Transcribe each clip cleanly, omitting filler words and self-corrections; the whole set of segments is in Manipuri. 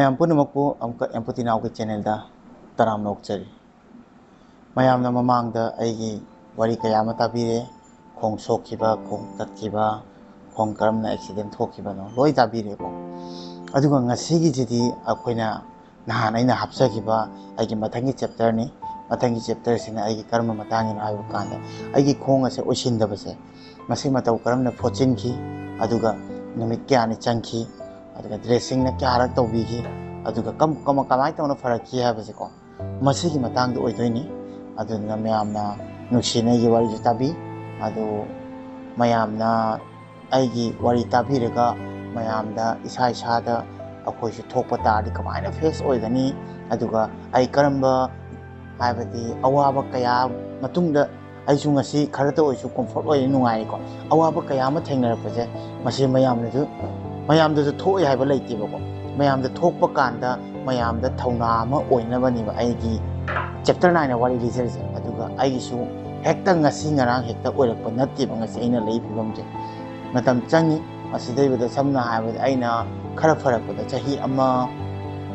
ꯃꯌꯥꯝ ꯄꯨꯝꯅꯃꯛꯄꯨ ꯑꯃꯨꯛꯀ ꯑꯦꯝꯄꯥꯊꯤ ꯅꯥꯎꯒꯤ ꯆꯦꯅꯦꯜꯗ ꯇꯔꯥꯝꯅ ꯑꯣꯛꯆꯔꯤ꯫ ꯃꯌꯥꯝꯅ ꯃꯃꯥꯡꯗ ꯑꯩꯒꯤ ꯋꯥꯔꯤ ꯀꯌꯥ ꯑꯃ ꯇꯥꯕꯤꯔꯦ꯫ ꯈꯣꯡ ꯁꯣꯛꯈꯤꯕ, ꯈꯣꯡ ꯇꯠꯈꯤꯕ, ꯈꯣꯡ ꯀꯔꯝꯅ ꯑꯦꯛꯁꯤꯗꯦꯟ ꯊꯣꯛꯈꯤꯕꯅꯣ ꯂꯣꯏ ꯇꯥꯕꯤꯔꯦꯀꯣ꯫ ꯑꯗꯨꯒ ꯉꯁꯤꯒꯤꯁꯤꯗꯤ ꯑꯩꯈꯣꯏꯅ ꯅꯍꯥꯟ ꯑꯩꯅ ꯍꯥꯞꯆꯈꯤꯕ ꯑꯩꯒꯤ ꯃꯊꯪꯒꯤ ꯆꯦꯞꯇꯔꯅꯤ꯫ ꯃꯊꯪꯒꯤ ꯆꯦꯞꯇꯔꯁꯤꯅ ꯑꯩꯒꯤ ꯀꯔꯝꯕ ꯃꯇꯥꯡꯒꯤꯅꯣ ꯍꯥꯏꯕ ꯀꯥꯟꯗ ꯑꯩꯒꯤ ꯈꯣꯡ ꯑꯁꯦ ꯑꯣꯏꯁꯤꯟꯗꯕꯁꯦ ꯃꯁꯤ ꯃꯇꯧ ꯀꯔꯝꯅ ꯐꯣꯠꯆꯤꯟꯈꯤ, ꯑꯗꯨꯒ ꯅꯨꯃꯤꯠ ꯀꯌꯥꯅꯤ ꯆꯪꯈꯤ, ꯑꯗꯨꯒ ꯗ꯭ꯔꯦꯁꯤꯡꯅ ꯀꯌꯥꯔꯛ ꯇꯧꯕꯤꯈꯤ, ꯑꯗꯨꯒ ꯀꯃꯥꯏꯅ ꯇꯧꯅ ꯐꯔꯛꯈꯤ ꯍꯥꯏꯕꯁꯦꯀꯣ ꯃꯁꯤꯒꯤ ꯃꯇꯥꯡꯗ ꯑꯣꯏꯗꯣꯏꯅꯤ꯫ ꯑꯗꯨꯅ ꯃꯌꯥꯝꯅ ꯅꯨꯡꯁꯤꯅ ꯑꯩꯒꯤ ꯋꯥꯔꯤꯁꯨ ꯇꯥꯕꯤ, ꯑꯗꯨ ꯃꯌꯥꯝꯅ ꯑꯩꯒꯤ ꯋꯥꯔꯤ ꯇꯥꯕꯤꯔꯒ ꯃꯌꯥꯝꯗ ꯏꯁꯥꯗ ꯑꯩꯈꯣꯏꯁꯨ ꯊꯣꯛꯄ ꯇꯥꯔꯗꯤ ꯀꯃꯥꯏꯅ ꯐꯦꯁ ꯑꯣꯏꯒꯅꯤ, ꯑꯗꯨꯒ ꯑꯩ ꯀꯔꯝꯕ ꯍꯥꯏꯕꯗꯤ ꯑꯋꯥꯕ ꯀꯌꯥ ꯃꯇꯨꯡꯗ ꯑꯩꯁꯨ ꯉꯁꯤ ꯈꯔꯇ ꯑꯣꯏꯔꯁꯨ ꯀꯝꯐꯣꯔꯠ ꯑꯣꯏꯔꯦ, ꯅꯨꯡꯉꯥꯏꯔꯦꯀꯣ꯫ ꯑꯋꯥꯕ ꯀꯌꯥ ꯑꯃ ꯊꯦꯡꯅꯔꯛꯄꯁꯦ ꯃꯁꯤ ꯃꯌꯥꯝꯗꯁꯨ ꯊꯣꯛꯑꯦ ꯍꯥꯏꯕ ꯂꯩꯇꯦꯕꯀꯣ꯫ ꯃꯌꯥꯝꯗ ꯊꯣꯛꯄ ꯀꯥꯟꯗ ꯃꯌꯥꯝꯗ ꯊꯧꯅꯥ ꯑꯃ ꯑꯣꯏꯅꯕꯅꯦꯕ ꯑꯩꯒꯤ ꯆꯦꯞꯇꯔ 9ꯅ ꯋꯥꯔꯤ ꯂꯤꯖꯔꯤꯁꯦ꯫ ꯑꯗꯨꯒ ꯑꯩꯒꯤꯁꯨ ꯍꯦꯛꯇ ꯉꯁꯤ ꯉꯔꯥꯡ ꯍꯦꯛꯇ ꯑꯣꯏꯔꯛꯄ ꯅꯠꯇꯦꯕ ꯉꯁꯤ ꯑꯩꯅ ꯂꯩ ꯐꯤꯕꯝꯁꯦ꯫ ꯃꯇꯝ ꯆꯪꯉꯤ꯫ ꯃꯁꯤꯗꯩꯕꯗ ꯁꯝꯅ ꯍꯥꯏꯔꯕꯗ ꯑꯩꯅ ꯈꯔ ꯐꯔꯛꯄꯗ ꯆꯍꯤ ꯑꯃ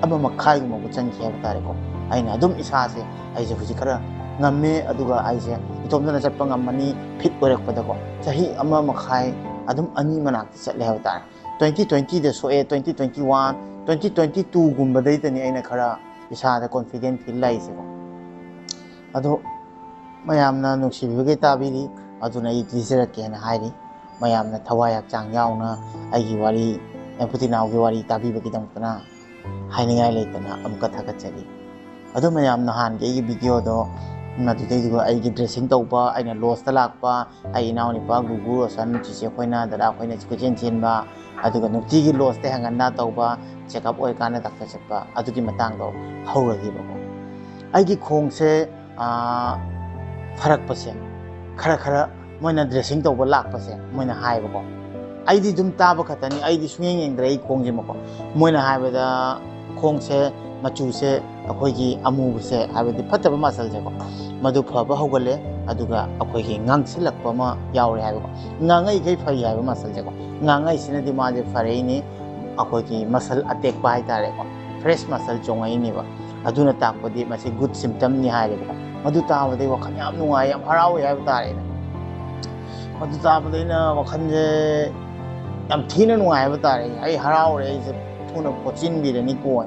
ꯃꯈꯥꯏꯒꯨꯝꯕꯕꯨ ꯆꯪꯈꯤ ꯍꯥꯏꯕ ꯇꯥꯔꯦꯀꯣ꯫ ꯑꯩꯅ ꯑꯗꯨꯝ ꯏꯁꯥꯁꯦ ꯑꯩꯁꯦ ꯍꯧꯖꯤꯛ ꯈꯔ ꯉꯝꯃꯦ, ꯑꯗꯨꯒ ꯑꯩꯁꯦ ꯏꯇꯣꯝꯇꯅ ꯆꯠꯄ ꯉꯝꯃꯅꯤ, ꯐꯤꯠ ꯑꯣꯏꯔꯛꯄꯗꯀꯣ ꯆꯍꯤ ꯑꯃ ꯃꯈꯥꯏ ꯑꯗꯨꯝ ꯑꯅꯤ ꯃꯅꯥꯛꯇ ꯆꯠꯂꯦ ꯍꯥꯏꯕ ꯇꯥꯔꯦ꯫ 2020ꯗ ꯁꯣꯛꯑꯦ, 2021, 2022ꯒꯨꯝꯕꯗꯩꯗꯅꯤ ꯑꯩꯅ ꯈꯔ ꯏꯁꯥꯗ ꯀꯣꯟꯐꯤꯗꯦꯟ ꯐꯤꯜ ꯂꯥꯛꯏꯁꯦꯀꯣ꯫ ꯑꯗꯣ ꯃꯌꯥꯝꯅ ꯅꯨꯡꯁꯤꯕꯤꯕꯒꯤ ꯇꯥꯕꯤꯔꯤ, ꯑꯗꯨꯅ ꯑꯩ ꯂꯤꯖꯔꯛꯀꯦꯅ ꯍꯥꯏꯔꯤ꯫ ꯃꯌꯥꯝꯅ ꯊꯋꯥꯏ ꯍꯛꯆꯥꯡ ꯌꯥꯎꯅ ꯑꯩꯒꯤ ꯋꯥꯔꯤ, ꯑꯦꯝꯄꯥꯊꯤ ꯅꯥꯎꯒꯤ ꯋꯥꯔꯤ ꯇꯥꯕꯤꯕꯒꯤꯗꯃꯛꯇꯅ ꯍꯥꯏꯅꯤꯡꯉꯥꯏ ꯂꯩꯇꯅ ꯑꯃꯨꯛꯀ ꯊꯥꯒꯠꯆꯔꯤ꯫ ꯑꯗꯣ ꯃꯌꯥꯝ ꯅꯍꯥꯟꯒꯤ ꯑꯩꯒꯤ ꯚꯤꯗꯤꯑꯣꯗꯣ ꯃꯗꯨꯗꯩꯗꯨꯒ ꯑꯩꯒꯤ ꯗ꯭ꯔꯦꯁꯤꯡ ꯇꯧꯕ, ꯑꯩꯅ ꯂꯣꯁꯇ ꯂꯥꯛꯄ, ꯑꯩ ꯏꯅꯥꯎꯅꯨꯄꯥ ꯒꯨꯒꯨ, ꯔꯣꯁꯟ, ꯆꯤꯆꯦ ꯑꯩꯈꯣꯏꯅ, ꯗꯗꯥ ꯑꯩꯈꯣꯏꯅ ꯀꯣꯏꯆꯦꯟ ꯆꯦꯟꯕ, ꯑꯗꯨꯒ ꯅꯨꯡꯇꯤꯒꯤ ꯂꯣꯁꯇ ꯍꯦꯟꯒꯠꯅ ꯇꯧꯕ, ꯆꯦꯛꯑꯞ ꯑꯣꯏꯔꯀꯥꯟꯗ ꯗꯥꯛꯇꯔ ꯆꯠꯄ, ꯑꯗꯨꯒꯤ ꯃꯇꯥꯡꯗꯣ ꯍꯧꯔꯒꯦꯕꯀꯣ꯫ ꯑꯩꯒꯤ ꯈꯣꯡꯁꯦ ꯐꯔꯛꯄꯁꯦ ꯈꯔ ꯃꯣꯏꯅ ꯗ꯭ꯔꯦꯁꯤꯡ ꯇꯧꯕ ꯂꯥꯛꯄꯁꯦ ꯃꯣꯏꯅ ꯍꯥꯏꯕꯀꯣ꯫ ꯑꯩꯗꯤ ꯑꯗꯨꯝ ꯇꯥꯕ ꯈꯛꯇꯅꯤ, ꯑꯩꯗꯤ ꯁꯨꯡꯌꯦꯡ ꯌꯦꯡꯗ꯭ꯔꯦ ꯑꯩ ꯈꯣꯡꯁꯤꯃꯀꯣ꯫ ꯃꯣꯏꯅ ꯍꯥꯏꯕꯗ ꯈꯣꯡꯁꯦ ꯃꯆꯨꯁꯦ ꯑꯩꯈꯣꯏꯒꯤ ꯑꯃꯨꯕꯁꯦ ꯍꯥꯏꯕꯗꯤ ꯐꯠꯇꯕ ꯃꯁꯜꯁꯦꯀꯣ ꯃꯗꯨꯐꯕ ꯍꯧꯒꯠꯂꯦ, ꯑꯗꯨꯒ ꯑꯩꯈꯣꯏꯒꯤ ꯉꯥꯡꯁꯤꯜꯂꯛꯄ ꯑꯃ ꯌꯥꯎꯔꯦ ꯍꯥꯏꯕꯀꯣ꯫ ꯉꯥꯡꯉꯩꯈꯩ ꯐꯩ ꯍꯥꯏꯕ ꯃꯁꯜꯁꯦꯀꯣ꯫ ꯉꯥꯡꯉꯩꯁꯤꯅꯗꯤ ꯃꯥꯁꯦ ꯐꯔꯛꯏꯅꯤ, ꯑꯩꯈꯣꯏꯒꯤ ꯃꯁꯜ ꯑꯇꯦꯛꯄ ꯍꯥꯏꯇꯥꯔꯦꯀꯣ, ꯐ꯭ꯔꯦꯁ ꯃꯁꯜ ꯆꯣꯡꯉꯛꯏꯅꯦꯕ꯫ ꯑꯗꯨꯅ ꯇꯥꯛꯄꯗꯤ ꯃꯁꯤ ꯒꯨꯗ ꯁꯤꯝꯇꯝꯅꯤ ꯍꯥꯏꯔꯦꯕꯀꯣ꯫ ꯃꯗꯨ ꯇꯥꯕꯗꯩ ꯋꯥꯈꯜ ꯌꯥꯝ ꯅꯨꯡꯉꯥꯏ, ꯌꯥꯝ ꯍꯔꯥꯎꯋꯦ ꯍꯥꯏꯕ ꯇꯥꯔꯦ꯫ ꯃꯗꯨ ꯇꯥꯕꯗ ꯑꯩꯅ ꯋꯥꯈꯜꯁꯦ ꯌꯥꯝ ꯊꯤꯅ ꯅꯨꯡꯉꯥꯏ ꯍꯥꯏꯕ ꯇꯥꯔꯦ꯫ ꯑꯩ ꯍꯔꯥꯎꯔꯦ, ꯑꯩꯁꯦ ꯊꯨꯅ ꯐꯣꯠꯆꯤꯟꯕꯤꯔꯅꯤꯀꯣ꯫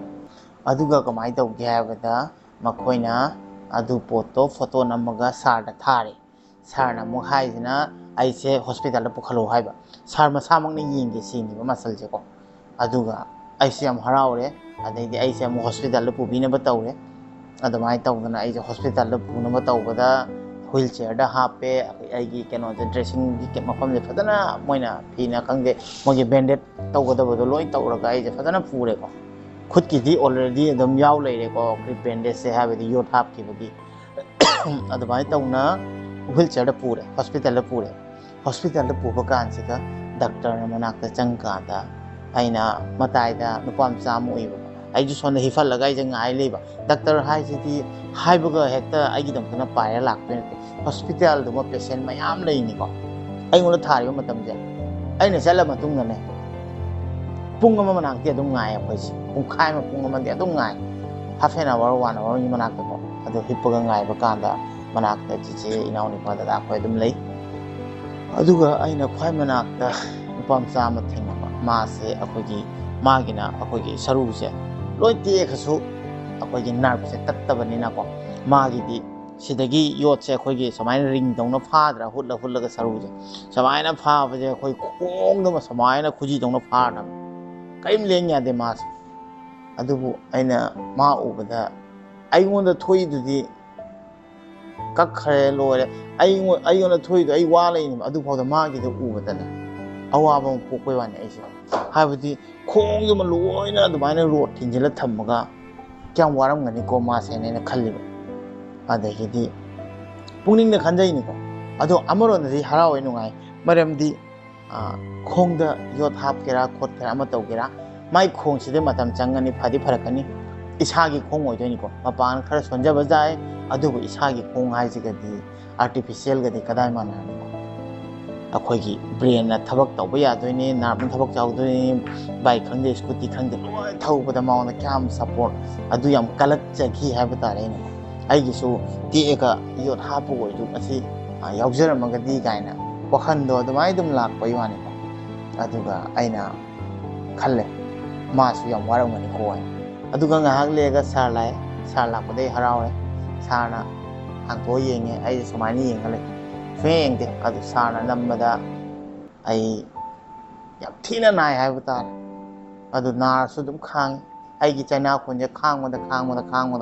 ꯑꯗꯨꯒ ꯀꯃꯥꯏꯅ ꯇꯧꯒꯦ ꯍꯥꯏꯕꯗ ꯃꯈꯣꯏꯅ ꯑꯗꯨ ꯄꯣꯠꯇꯣ ꯐꯣꯇꯣ ꯅꯝꯃꯒ ꯁꯥꯔꯗ ꯊꯥꯔꯦ꯫ ꯁꯥꯔꯅ ꯑꯃꯨꯛ ꯍꯥꯏꯁꯤꯅ ꯑꯩꯁꯦ ꯍꯣꯁꯄꯤꯇꯥꯜꯗ ꯄꯨꯈꯠꯂꯣ ꯍꯥꯏꯕ꯫ ꯁꯥꯔ ꯃꯁꯥꯃꯛꯅ ꯌꯦꯡꯒꯦ ꯁꯤꯅꯦꯕ ꯃꯁꯜꯁꯦꯀꯣ꯫ ꯑꯗꯨꯒ ꯑꯩꯁꯦ ꯌꯥꯝ ꯍꯔꯥꯎꯔꯦ꯫ ꯑꯗꯩꯗꯤ ꯑꯩꯁꯦ ꯑꯃꯨꯛ ꯍꯣꯁꯄꯤꯇꯥꯜꯗ ꯄꯨꯕꯤꯅꯕ ꯇꯧꯔꯦ꯫ ꯑꯗꯨꯃꯥꯏꯅ ꯇꯧꯗꯅ ꯑꯩꯁꯦ ꯍꯣꯁꯄꯤꯇꯥꯜꯗ ꯄꯨꯅꯕ ꯇꯧꯕꯗ ꯍꯨꯏꯜ ꯆꯤꯌꯔꯗ ꯍꯥꯞꯄꯦ꯫ ꯑꯩꯒꯤ ꯀꯩꯅꯣꯁꯦ ꯗ꯭ꯔꯦꯁꯤꯡꯒꯤ ꯃꯐꯝꯁꯦ ꯐꯖꯅ ꯃꯣꯏꯅ ꯐꯤꯅ ꯈꯪꯗꯦ ꯃꯣꯏꯒꯤ ꯕꯦꯟꯗꯦꯠ ꯇꯧꯒꯗꯕꯗꯣ ꯂꯣꯏ ꯇꯧꯔꯒ ꯑꯩꯁꯦ ꯐꯖꯅ ꯄꯨꯔꯦꯀꯣ꯫ ꯈꯨꯠꯀꯤꯗꯤ ꯑꯣꯜꯔꯦꯗꯤ ꯑꯗꯨꯝ ꯌꯥꯎ ꯂꯩꯔꯦꯀꯣ ꯒ꯭ꯔꯤꯞ ꯕꯦꯟꯗꯦꯖꯁꯦ, ꯍꯥꯏꯕꯗꯤ ꯌꯣꯠ ꯍꯥꯞꯈꯤꯕꯒꯤ꯫ ꯑꯗꯨꯃꯥꯏꯅ ꯇꯧꯅ ꯍꯨꯏꯜ ꯆꯤꯌꯔꯗ ꯄꯨꯔꯦ, ꯍꯣꯁꯄꯤꯇꯥꯜꯗ ꯄꯨꯔꯦ꯫ ꯍꯣꯁꯄꯤꯇꯥꯜꯗ ꯄꯨꯕ ꯀꯥꯟꯁꯤꯗ ꯗꯥꯛꯇꯔꯅ ꯃꯅꯥꯛꯇ ꯆꯪꯀꯥꯟꯗ ꯑꯩꯅ ꯃꯇꯥꯏꯗ ꯅꯨꯄꯥ ꯃꯆꯥ ꯑꯃ ꯎꯏꯕꯀꯣ꯫ ꯑꯩꯁꯨ ꯁꯣꯝꯗ ꯍꯤꯞꯐꯠꯂꯒ ꯑꯩꯁꯦ ꯉꯥꯏ ꯂꯩꯕ꯫ ꯗꯥꯛꯇꯔ ꯍꯥꯏꯁꯤꯗꯤ ꯍꯥꯏꯕꯒ ꯍꯦꯛꯇ ꯑꯩꯒꯤꯗꯃꯛꯇꯅ ꯄꯥꯏꯔ ꯂꯥꯛꯇꯣꯏ ꯅꯠꯇꯦ꯫ ꯍꯣꯁꯄꯤꯇꯥꯜꯗꯨꯃ ꯄꯦꯁꯦꯟ ꯃꯌꯥꯝ ꯂꯩꯅꯤꯀꯣ꯫ ꯑꯩꯉꯣꯟꯗ ꯊꯥꯔꯤꯕ ꯃꯇꯝꯁꯦ ꯑꯩꯅ ꯆꯠꯂ ꯃꯇꯨꯡꯗꯅꯦ ꯄꯨꯡ ꯑꯃ ꯃꯅꯥꯛꯇꯤ ꯑꯗꯨꯝ ꯉꯥꯏ ꯑꯩꯈꯣꯏꯁꯦ꯫ ꯄꯨꯡꯈꯥꯏ ꯑꯃ, ꯄꯨꯡ ꯑꯃꯗꯤ ꯑꯗꯨꯝ ꯉꯥꯏ꯫ ꯍꯥꯐ ꯑꯦꯟ ꯑꯋꯥꯔ, 1 ꯑꯋꯥꯔꯒꯤ ꯃꯅꯥꯛꯇꯀꯣ꯫ ꯑꯗꯨ ꯍꯤꯞꯄꯒ ꯉꯥꯏꯕ ꯀꯥꯟꯗ ꯃꯅꯥꯛꯇ ꯆꯤꯆꯦ, ꯏꯅꯥꯎꯅꯨꯄꯥ, ꯗꯗꯥ ꯑꯩꯈꯣꯏ ꯑꯗꯨꯝ ꯂꯩ꯫ ꯑꯗꯨꯒ ꯑꯩꯅ ꯈ꯭ꯋꯥꯏ ꯃꯅꯥꯛꯇ ꯅꯨꯄꯥ ꯃꯆꯥ ꯑꯃ ꯊꯦꯡꯅꯕ꯫ ꯃꯥꯁꯦ ꯃꯥꯒꯤꯅ ꯑꯩꯈꯣꯏꯒꯤ ꯁꯔꯨꯁꯦ ꯂꯣꯏ ꯇꯦꯛꯑꯒꯁꯨ ꯑꯩꯈꯣꯏꯒꯤ ꯅꯔꯚꯁꯦ ꯇꯠꯇꯕꯅꯤꯅꯀꯣ, ꯃꯥꯒꯤꯗꯤ ꯁꯤꯗꯒꯤ ꯌꯣꯠꯁꯦ ꯑꯩꯈꯣꯏꯒꯤ ꯁꯨꯃꯥꯏꯅ ꯔꯤꯡꯗꯧꯅ ꯐꯥꯗ꯭ꯔꯥ, ꯍꯨꯠꯂꯒ ꯁꯔꯨꯁꯦ ꯁꯨꯃꯥꯏꯅ ꯐꯥꯕꯁꯦ ꯑꯩꯈꯣꯏ ꯈꯣꯡꯗꯨꯃ ꯁꯨꯃꯥꯏꯅ ꯈꯨꯖꯤꯗꯧꯅ ꯐꯥꯔꯅꯕ ꯀꯔꯤꯝ ꯂꯦꯡ ꯌꯥꯗꯦ ꯃꯥꯁꯦ꯫ ꯑꯗꯨꯕꯨ ꯑꯩꯅ ꯃꯥ ꯎꯕꯗ ꯑꯩꯉꯣꯟꯗ ꯊꯣꯛꯏꯗꯨꯗꯤ ꯀꯛꯈ꯭ꯔꯦ, ꯂꯣꯏꯔꯦ꯫ ꯑꯩꯉꯣꯟꯗ ꯊꯣꯛꯏꯗꯣ ꯑꯩ ꯋꯥ ꯂꯩꯅꯦꯕ꯫ ꯑꯗꯨꯐꯥꯎꯗ ꯃꯥꯒꯤꯗꯣ ꯎꯕꯗꯅꯦ ꯑꯋꯥꯕ ꯑꯃ ꯄꯣꯛꯄꯩ ꯋꯥꯅꯤ ꯑꯩꯁꯦ꯫ ꯍꯥꯏꯕꯗꯤ ꯈꯣꯡꯗꯨꯃ ꯂꯣꯏꯅ ꯑꯗꯨꯃꯥꯏꯅ ꯔꯣꯠ ꯊꯤꯟꯖꯤꯜꯂ ꯊꯝꯃꯒ ꯀꯌꯥꯝ ꯋꯥꯔꯝꯒꯅꯤꯀꯣ ꯃꯥꯁꯦꯅ ꯑꯩꯅ ꯈꯜꯂꯤꯕ꯫ ꯑꯗꯒꯤꯗꯤ ꯄꯨꯛꯅꯤꯡꯗ ꯈꯟꯖꯩꯅꯤꯀꯣ꯫ ꯑꯗꯣ ꯑꯃꯔꯣꯝꯗꯗꯤ ꯍꯔꯥꯎꯋꯦ, ꯅꯨꯡꯉꯥꯏ꯫ ꯃꯔꯝꯗꯤ ꯈꯣꯡꯗ ꯌꯣꯠ ꯍꯥꯞꯀꯦꯔꯥ ꯈꯣꯠꯀꯦꯔꯥ ꯑꯃ ꯇꯧꯒꯦꯔꯥ ꯃꯥꯏ ꯈꯣꯡꯁꯤꯗ ꯃꯇꯝ ꯆꯪꯒꯅꯤ, ꯐꯗꯤ ꯐꯔꯛꯀꯅꯤ꯫ ꯏꯁꯥꯒꯤ ꯈꯣꯡ ꯑꯣꯏꯗꯣꯏꯅꯤꯀꯣ꯫ ꯃꯄꯥꯟ ꯈꯔ ꯁꯣꯟꯖꯕ ꯌꯥꯏ, ꯑꯗꯨꯕꯨ ꯏꯁꯥꯒꯤ ꯈꯣꯡ ꯍꯥꯏꯁꯤꯒꯗꯤ ꯑꯥꯔꯇꯤꯐꯤꯁꯦꯜꯒꯗꯤ ꯀꯗꯥꯏ ꯃꯥꯟꯅꯔꯅꯤꯀꯣ꯫ ꯑꯩꯈꯣꯏꯒꯤ ꯕ꯭ꯔꯦꯟꯅ ꯊꯕꯛ ꯇꯧꯕ ꯌꯥꯗꯣꯏꯅꯤ, ꯅꯥꯔꯚꯅ ꯊꯕꯛ ꯇꯧꯗꯣꯏꯅꯤ, ꯕꯥꯏꯛ ꯈꯪꯗꯦ ꯁ꯭ꯀꯨꯇꯤ ꯈꯪꯗꯦ ꯂꯣꯏ ꯊꯧꯕꯗ ꯃꯉꯣꯟꯗ ꯀꯌꯥꯝ ꯁꯞꯄꯣꯔꯠ ꯑꯗꯨ ꯌꯥꯝ ꯀꯜꯂꯛꯆꯈꯤ ꯍꯥꯏꯕ ꯇꯥꯔꯦ ꯑꯩꯅ ꯑꯩꯒꯤꯁꯨ ꯇꯦꯛꯑꯒ ꯌꯣꯠ ꯍꯥꯞꯄ ꯑꯣꯏꯔꯁꯨ ꯃꯁꯤ ꯌꯥꯎꯖꯔꯝꯃꯒꯗꯤ ꯀꯥꯏꯅ ꯋꯥꯈꯟꯗꯣ ꯑꯗꯨꯃꯥꯏꯅ ꯑꯗꯨꯝ ꯂꯥꯛꯄꯒꯤ ꯋꯥꯅꯤꯀꯣ ꯑꯗꯨꯒ ꯑꯩꯅ ꯈꯜꯂꯦ ꯃꯥꯁꯨ ꯌꯥꯝ ꯋꯥꯔꯝꯒꯅꯤꯀꯣ ꯍꯥꯏꯅ ꯑꯗꯨꯒ ꯉꯥꯏꯍꯥꯛ ꯂꯩꯔꯒ ꯁꯥꯔ ꯂꯥꯛꯑꯦ ꯁꯥꯔ ꯂꯥꯛꯄꯗꯩ ꯍꯔꯥꯎꯔꯦ ꯁꯥꯔꯅ ꯍꯥꯡꯇꯣꯛꯑ ꯌꯦꯡꯉꯦ ꯑꯩꯁꯦ ꯁꯨꯃꯥꯏꯅ ꯌꯦꯡꯉ ꯂꯩ ꯁꯨꯡꯌꯦꯡ ꯌꯦꯡꯗꯦ ꯑꯗꯨ ꯁꯥꯔꯅ ꯅꯝꯕꯗ ꯑꯩ ꯌꯥꯝ ꯊꯤꯅ ナꯏ ꯍꯥꯏꯕ ꯇꯥꯔꯦ ꯑꯗꯨ ꯅꯥꯔꯁꯨ ꯑꯗꯨꯝ ꯈꯥꯡꯉꯤ ꯑꯩꯒꯤ ꯆꯩꯅꯥꯈꯣꯟꯁꯦ ꯈꯥꯡꯕꯗ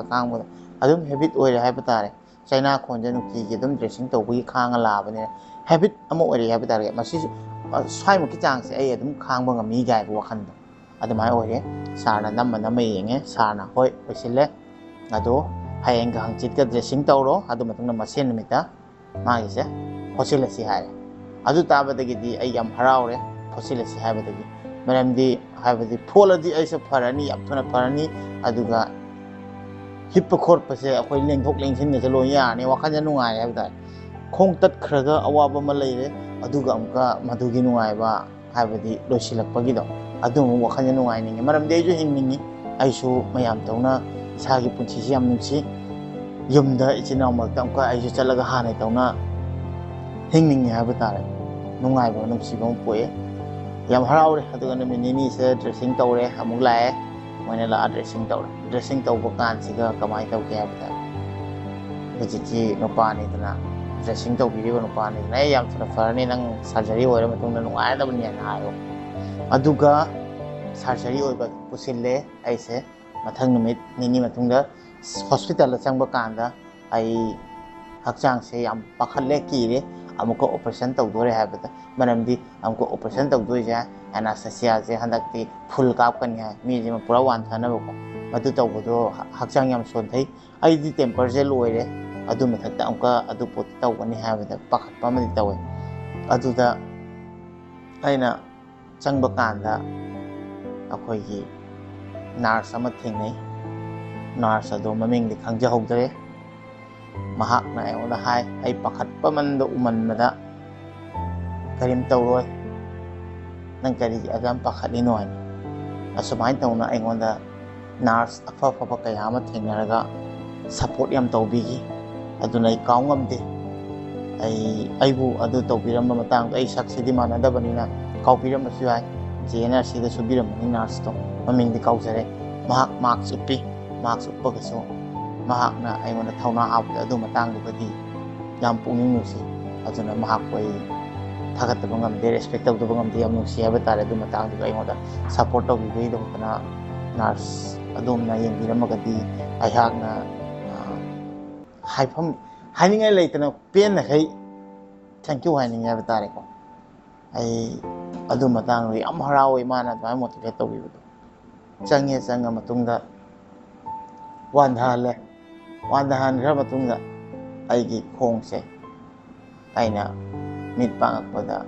ꯑꯗꯨꯝ ꯍꯦꯕꯤꯠ ꯑꯣꯏꯔꯦ ꯍꯥꯏꯕ ꯇꯥꯔꯦ ꯆꯩꯅꯥꯈꯣꯟꯁꯦ ꯅꯨꯡꯇꯤꯒꯤ ꯑꯗꯨꯝ ꯗ꯭ꯔꯦꯁꯤꯡ ꯇꯧꯕꯒꯤ ꯈꯥꯡꯉ ꯂꯥꯛꯑꯕꯅꯤꯅ ꯍꯦꯕꯤꯠ ꯑꯃ ꯑꯣꯏꯔꯦ ꯍꯥꯏꯕ ꯇꯥꯔꯦ ꯃꯁꯤꯁꯨ ꯁ꯭ꯋꯥꯏꯃꯨꯛꯀꯤ ꯆꯥꯡꯁꯦ ꯑꯩ ꯑꯗꯨꯝ ꯈꯥꯡꯕ ꯉꯝꯃꯤ ꯒꯥꯏꯕ ꯋꯥꯈꯟꯗꯣ ꯑꯗꯨꯃꯥꯏꯅ ꯑꯣꯏꯔꯦ ꯁꯥꯔꯅ ꯅꯝꯃ ꯌꯦꯡꯉꯦ ꯁꯥꯔꯅ ꯍꯣꯏ ꯂꯣꯏꯁꯤꯜꯂꯦ ꯑꯗꯣ ꯍꯌꯦꯡꯒ ꯍꯪꯆꯤꯠꯀ ꯗ꯭ꯔꯦꯁꯤꯡ ꯇꯧꯔꯣ ꯑꯗꯨ ꯃꯇꯨꯡꯗ ꯃꯁꯦꯟ ꯅꯨꯃꯤꯠꯇ ꯃꯥꯒꯤꯁꯦ ꯐꯣꯠꯆꯤꯜꯂꯁꯤ ꯍꯥꯏꯔꯦ ꯑꯗꯨ ꯇꯥꯕꯗꯒꯤꯗꯤ ꯑꯩ ꯌꯥꯝ ꯍꯔꯥꯎꯔꯦ ꯐꯣꯠꯆꯤꯜꯂꯁꯤ ꯍꯥꯏꯕꯗꯒꯤ ꯃꯔꯝꯗꯤ ꯍꯥꯏꯕꯗꯤ ꯐꯣꯠꯂꯗꯤ ꯑꯩꯁꯦ ꯐꯔꯅꯤ ꯌꯥꯝ ꯊꯨꯅ ꯐꯔꯅꯤ ꯑꯗꯨꯒ ꯍꯤꯞꯄ ꯈꯣꯠꯄꯁꯦ ꯑꯩꯈꯣꯏ ꯂꯦꯡꯊꯣꯛ ꯂꯦꯡꯁꯤꯟꯒꯁꯦ ꯂꯣꯏ ꯌꯥꯔꯅꯤ ꯋꯥꯈꯜꯁꯦ ꯅꯨꯡꯉꯥꯏꯔꯦ ꯍꯥꯏꯕ ꯇꯥꯔꯦ ꯈꯣꯡ ꯇꯠꯈ꯭ꯔꯒ ꯑꯋꯥꯕ ꯑꯃ ꯂꯩꯔꯦ ꯑꯗꯨꯒ ꯑꯃꯨꯛꯀ ꯃꯗꯨꯒꯤ ꯅꯨꯡꯉꯥꯏꯕ ꯍꯥꯏꯕꯗꯤ ꯂꯣꯏꯁꯤꯜꯂꯛꯄꯒꯤꯗꯣ ꯑꯗꯨꯃꯨꯛ ꯋꯥꯈꯜꯁꯦ ꯅꯨꯡꯉꯥꯏꯅꯤꯡꯉꯦ ꯃꯔꯝꯗꯤ ꯑꯩꯁꯨ ꯍꯤꯡꯅꯤꯡꯉꯤ ꯑꯩꯁꯨ ꯃꯌꯥꯝ ꯇꯧꯅ ꯏꯁꯥꯒꯤ ꯄꯨꯟꯁꯤꯁꯤ ꯌꯥꯝ ꯅꯨꯡꯁꯤ ꯌꯨꯝꯗ ꯏꯆꯤꯟ ꯏꯅꯥꯎ ꯃꯔꯛꯇ ꯑꯃꯨꯛꯀ ꯑꯩꯁꯨ ꯆꯠꯂꯒ ꯍꯥꯟꯅ ꯇꯧꯅ ꯍꯤꯡꯅꯤꯡꯉꯦ ꯍꯥꯏꯕ ꯇꯥꯔꯦ ꯅꯨꯡꯉꯥꯏꯕ ꯅꯨꯡꯁꯤꯕ ꯑꯃ ꯄꯣꯛꯑꯦ ꯌꯥꯝ ꯍꯔꯥꯎꯔꯦ ꯑꯗꯨꯒ ꯅꯨꯃꯤꯠ ꯅꯤꯅꯤꯁꯦ ꯗ꯭ꯔꯦꯁꯤꯡ ꯇꯧꯔꯦ ꯑꯃꯨꯛ ꯂꯥꯛꯑꯦ ꯃꯣꯏꯅ ꯂꯥꯛꯑ ꯗ꯭ꯔꯦꯁꯤꯡ ꯇꯧꯔꯦ ꯗ꯭ꯔꯦꯁꯤꯡ ꯇꯧꯕ ꯀꯥꯟꯁꯤꯒ ꯀꯃꯥꯏꯅ ꯇꯧꯒꯦ ꯍꯥꯏꯕꯗ ꯍꯧꯖꯤꯛꯀꯤ ꯅꯨꯄꯥꯅꯤꯗꯅ ꯗ꯭ꯔꯦꯁꯤꯡ ꯇꯧꯕꯤꯔꯤꯕ ꯅꯨꯄꯥꯅꯤꯗꯅ ꯑꯩ ꯌꯥꯝ ꯊꯨꯅ ꯐꯔꯅꯤ ꯅꯪ ꯁꯔꯖꯔꯤ ꯑꯣꯏꯔ ꯃꯇꯨꯡꯗ ꯅꯨꯡꯉꯥꯏꯔꯗꯕꯅꯤ ꯍꯥꯏꯅ ꯍꯥꯏꯌꯣ ꯑꯗꯨꯒ ꯁꯔꯖꯔꯤ ꯑꯣꯏꯕ ꯄꯨꯁꯤꯜꯂꯦ ꯑꯩꯁꯦ ꯃꯊꯪ ꯅꯨꯃꯤꯠ ꯅꯤꯅꯤ ꯃꯇꯨꯡꯗ ꯍꯣꯁꯄꯤꯇꯥꯜꯗ ꯆꯪꯕ ꯀꯥꯟꯗ ꯑꯩ ꯍꯛꯆꯥꯡꯁꯦ ꯌꯥꯝ ꯄꯥꯈꯠꯂꯦ ꯀꯤꯔꯦ ꯑꯃꯨꯛꯀ ꯑꯣꯄꯔꯦꯁꯟ ꯇꯧꯗꯣꯔꯦ ꯍꯥꯏꯕꯗ ꯃꯔꯝꯗꯤ ꯑꯃꯨꯛꯀ ꯑꯣꯄꯔꯦꯁꯟ ꯇꯧꯗꯣꯏꯁꯦ ꯑꯦꯅꯥꯁꯊꯦꯁꯤꯌꯥꯁꯦ ꯍꯟꯗꯛꯇꯤ ꯐꯨꯜ ꯀꯥꯞꯀꯅꯤ ꯍꯥꯏ ꯃꯤꯁꯤꯃ ꯄꯨꯔꯥ ꯋꯥꯟꯊꯅꯕꯀꯣ ꯃꯗꯨ ꯇꯧꯕꯗꯣ ꯍꯛꯆꯥꯡ ꯌꯥꯝ ꯁꯣꯟꯊꯩ ꯑꯩꯗꯤ ꯇꯦꯝꯄꯔꯁꯦ ꯂꯣꯏꯔꯦ ꯑꯗꯨ ꯃꯊꯛꯇ ꯑꯃꯨꯛꯀ ꯑꯗꯨ ꯄꯣꯠꯇꯨ ꯇꯧꯒꯅꯤ ꯍꯥꯏꯕꯗ ꯄꯥꯈꯠꯄ ꯑꯃꯗꯤ ꯇꯧꯋꯦ ꯑꯗꯨꯗ ꯑꯩꯅ ꯆꯪꯕ ꯀꯥꯟꯗ ꯑꯩꯈꯣꯏꯒꯤ ꯅꯔꯁ ꯑꯃ ꯊꯦꯡꯅꯩ ꯅꯔꯁ ꯑꯗꯣ ꯃꯃꯤꯡꯗꯤ ꯈꯪꯖꯍꯧꯗ꯭ꯔꯦ ꯃꯍꯥꯛꯅ ꯑꯩꯉꯣꯟꯗ ꯍꯥꯏ ꯑꯩ ꯄꯥꯈꯠꯄ ꯃꯟꯗ ꯎꯃꯟꯕꯗ ꯀꯔꯤꯝ ꯇꯧꯔꯣꯏ ꯅꯪ ꯀꯔꯤꯒꯤ ꯑꯗꯨꯝ ꯄꯥꯈꯠꯂꯤꯅꯣ ꯍꯥꯏꯅ ꯑꯁꯨꯃꯥꯏꯅ ꯇꯧꯅ ꯑꯩꯉꯣꯟꯗ ꯅꯔꯁ ꯑꯐ ꯑꯐꯕ ꯀꯌꯥ ꯑꯃ ꯊꯦꯡꯅꯔꯒ ꯁꯞꯄꯣꯔꯠ ꯌꯥꯝ ꯇꯧꯕꯤꯈꯤ ꯑꯗꯨꯅ ꯑꯩ ꯀꯥꯎ ꯉꯝꯗꯦ ꯑꯩꯕꯨ ꯑꯗꯨ ꯇꯧꯕꯤꯔꯝꯕ ꯃꯇꯥꯡꯗ ꯑꯩ ꯁꯛꯁꯤꯗꯤ ꯃꯥꯟꯅꯗꯕꯅꯤꯅ ꯀꯥꯎꯕꯤꯔꯝꯕꯁꯨ ꯌꯥꯏ JNRCꯗ ꯁꯨꯕꯤꯔꯝꯕꯅꯤ ꯅꯔꯁꯇꯣ ꯃꯃꯤꯡꯗꯤ ꯀꯥꯎꯖꯔꯦ ꯃꯍꯥꯛ ꯃꯥꯛꯁ ꯎꯞꯄꯤ ꯃꯥꯛꯁ ꯎꯞꯄꯒꯁꯨ ꯃꯍꯥꯛꯅ ꯑꯩꯉꯣꯟꯗ ꯊꯧꯅꯥ ꯍꯥꯞꯄꯗ ꯑꯗꯨ ꯃꯇꯥꯡꯗꯨꯒꯗꯤ ꯌꯥꯝ ꯄꯨꯛꯅꯤꯡ ꯅꯨꯡꯁꯤ ꯑꯗꯨꯅ ꯃꯍꯥꯛꯄꯨ ꯑꯩ ꯊꯥꯒꯠꯇꯕ ꯉꯝꯗꯦ ꯔꯦꯁꯄꯦꯛ ꯇꯧꯗꯕ ꯉꯝꯗꯦ ꯌꯥꯝ ꯅꯨꯡꯁꯤ ꯍꯥꯏꯕ ꯇꯥꯔꯦ ꯑꯗꯨ ꯃꯇꯥꯡꯗꯨꯗ ꯑꯩꯉꯣꯟꯗ ꯁꯞꯄꯣꯔꯠ ꯇꯧꯕꯤꯕꯒꯤꯗꯃꯛꯇꯅ ꯅꯔꯁ ꯑꯗꯣꯝꯅ ꯌꯦꯡꯕꯤꯔꯝꯃꯒꯗꯤ ꯑꯩꯍꯥꯛꯅ ꯍꯥꯏꯐꯝ ꯍꯥꯏꯅꯤꯡꯉꯥꯏ ꯂꯩꯇꯅ ꯄꯦꯟꯅꯈꯩ ꯊꯦꯡꯀ꯭ꯌꯨ ꯍꯥꯏꯅꯤꯡꯉꯦ ꯍꯥꯏꯕ ꯇꯥꯔꯦꯀꯣ ꯑꯩ ꯑꯗꯨ ꯃꯇꯥꯡꯗ ꯌꯥꯝ ꯍꯔꯥꯎꯋꯦ ꯃꯥꯅ ꯑꯗꯨꯃꯥꯏꯅ ꯃꯣꯇꯤꯚꯦꯠ ꯇꯧꯕꯤꯕꯗꯣ ꯆꯪꯉ ꯃꯇꯨꯡꯗ ꯋꯥꯟꯊꯍꯟꯈ꯭ꯔ ꯃꯇꯨꯡꯗ ꯑꯩꯒꯤ ꯈꯣꯡꯁꯦ ꯑꯩꯅ ꯃꯤꯠ ꯄꯥꯡꯉꯛꯄꯗ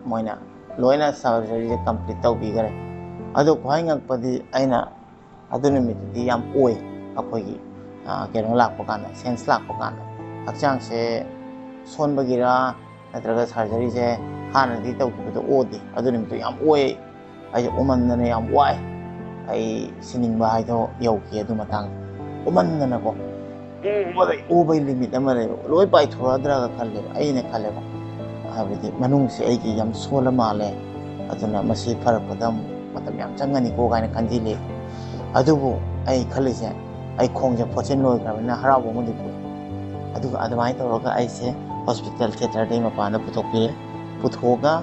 ꯃꯣꯏꯅ ꯂꯣꯏꯅ ꯁꯔꯖꯔꯤꯁꯦ ꯀꯝꯄ꯭ꯂꯤꯠ ꯇꯧꯕꯤꯈꯔꯦ ꯑꯗꯨ ꯈ꯭ꯋꯥꯏ ꯉꯛꯄꯗꯤ ꯑꯩꯅ ꯑꯗꯨ ꯅꯨꯃꯤꯠꯇꯨꯗꯤ ꯌꯥꯝ ꯑꯣꯏ ꯑꯩꯈꯣꯏꯒꯤ ꯀꯩꯅꯣ ꯂꯥꯛꯄ ꯀꯥꯟꯗ ꯁꯦꯟꯁ ꯂꯥꯛꯄ ꯀꯥꯟꯗ ꯍꯛꯆꯥꯡꯁꯦ ꯁꯣꯟꯕꯒꯤꯔ ꯅꯠꯇ꯭ꯔꯒ ꯁꯔꯖꯔꯤꯁꯦ ꯍꯥꯟꯅꯗꯤ ꯇꯧꯈꯤꯕꯗꯣ ꯑꯣꯗꯦ ꯑꯗꯨ ꯅꯨꯃꯤꯠꯇꯨ ꯌꯥꯝ ꯑꯣꯏ ꯑꯩꯁꯦ ꯑꯣꯃꯟꯗꯅ ꯌꯥꯝ ꯋꯥꯏ ꯑꯩ ꯁꯤꯅꯤꯡꯕ ꯍꯥꯏꯗꯣ ꯌꯧꯈꯤ ꯑꯗꯨ ꯃꯇꯥꯡꯗ ꯑꯣꯃꯟꯗꯅꯀꯣ ꯎꯕꯒꯤ ꯂꯤꯃꯤꯠ ꯑꯃ ꯂꯩꯕ ꯂꯣꯏ ꯄꯥꯏꯊꯣꯔꯛꯑꯗ꯭ꯔꯒ ꯈꯜꯂꯦꯕ ꯑꯩꯅ ꯈꯜꯂꯦꯕ ꯍꯥꯏꯕꯗꯤ ꯃꯅꯨꯡꯁꯦ ꯑꯩꯒꯤ ꯌꯥꯝ ꯁꯣꯜꯂ ꯃꯥꯜꯂꯦ ꯑꯗꯨꯅ ꯃꯁꯤ ꯐꯔꯛꯄꯗ ꯑꯃꯨꯛ ꯃꯇꯝ ꯌꯥꯝ ꯆꯪꯒꯅꯤꯀꯣ ꯀꯥꯏꯅ ꯈꯟꯖꯤꯜꯂꯤ ꯑꯗꯨꯕꯨ ꯑꯩ ꯈꯜꯂꯤꯁꯦ ꯑꯩ ꯈꯣꯡꯁꯦ ꯐꯣꯠꯆꯤꯟ ꯂꯣꯏꯈ꯭ꯔꯕꯅꯤꯅ ꯍꯔꯥꯎꯕ ꯑꯃꯗꯤ ꯄꯣꯛꯏ ꯑꯗꯨꯒ ꯑꯗꯨꯃꯥꯏꯅ ꯇꯧꯔꯒ ꯑꯩꯁꯦ ꯍꯣꯁꯄꯤꯇꯥꯜ ꯊꯤꯌꯦꯇꯔꯗꯒꯤ ꯃꯄꯥꯟꯗ ꯄꯨꯊꯣꯛꯄꯤꯔꯦ ꯄꯨꯊꯣꯛꯑꯒ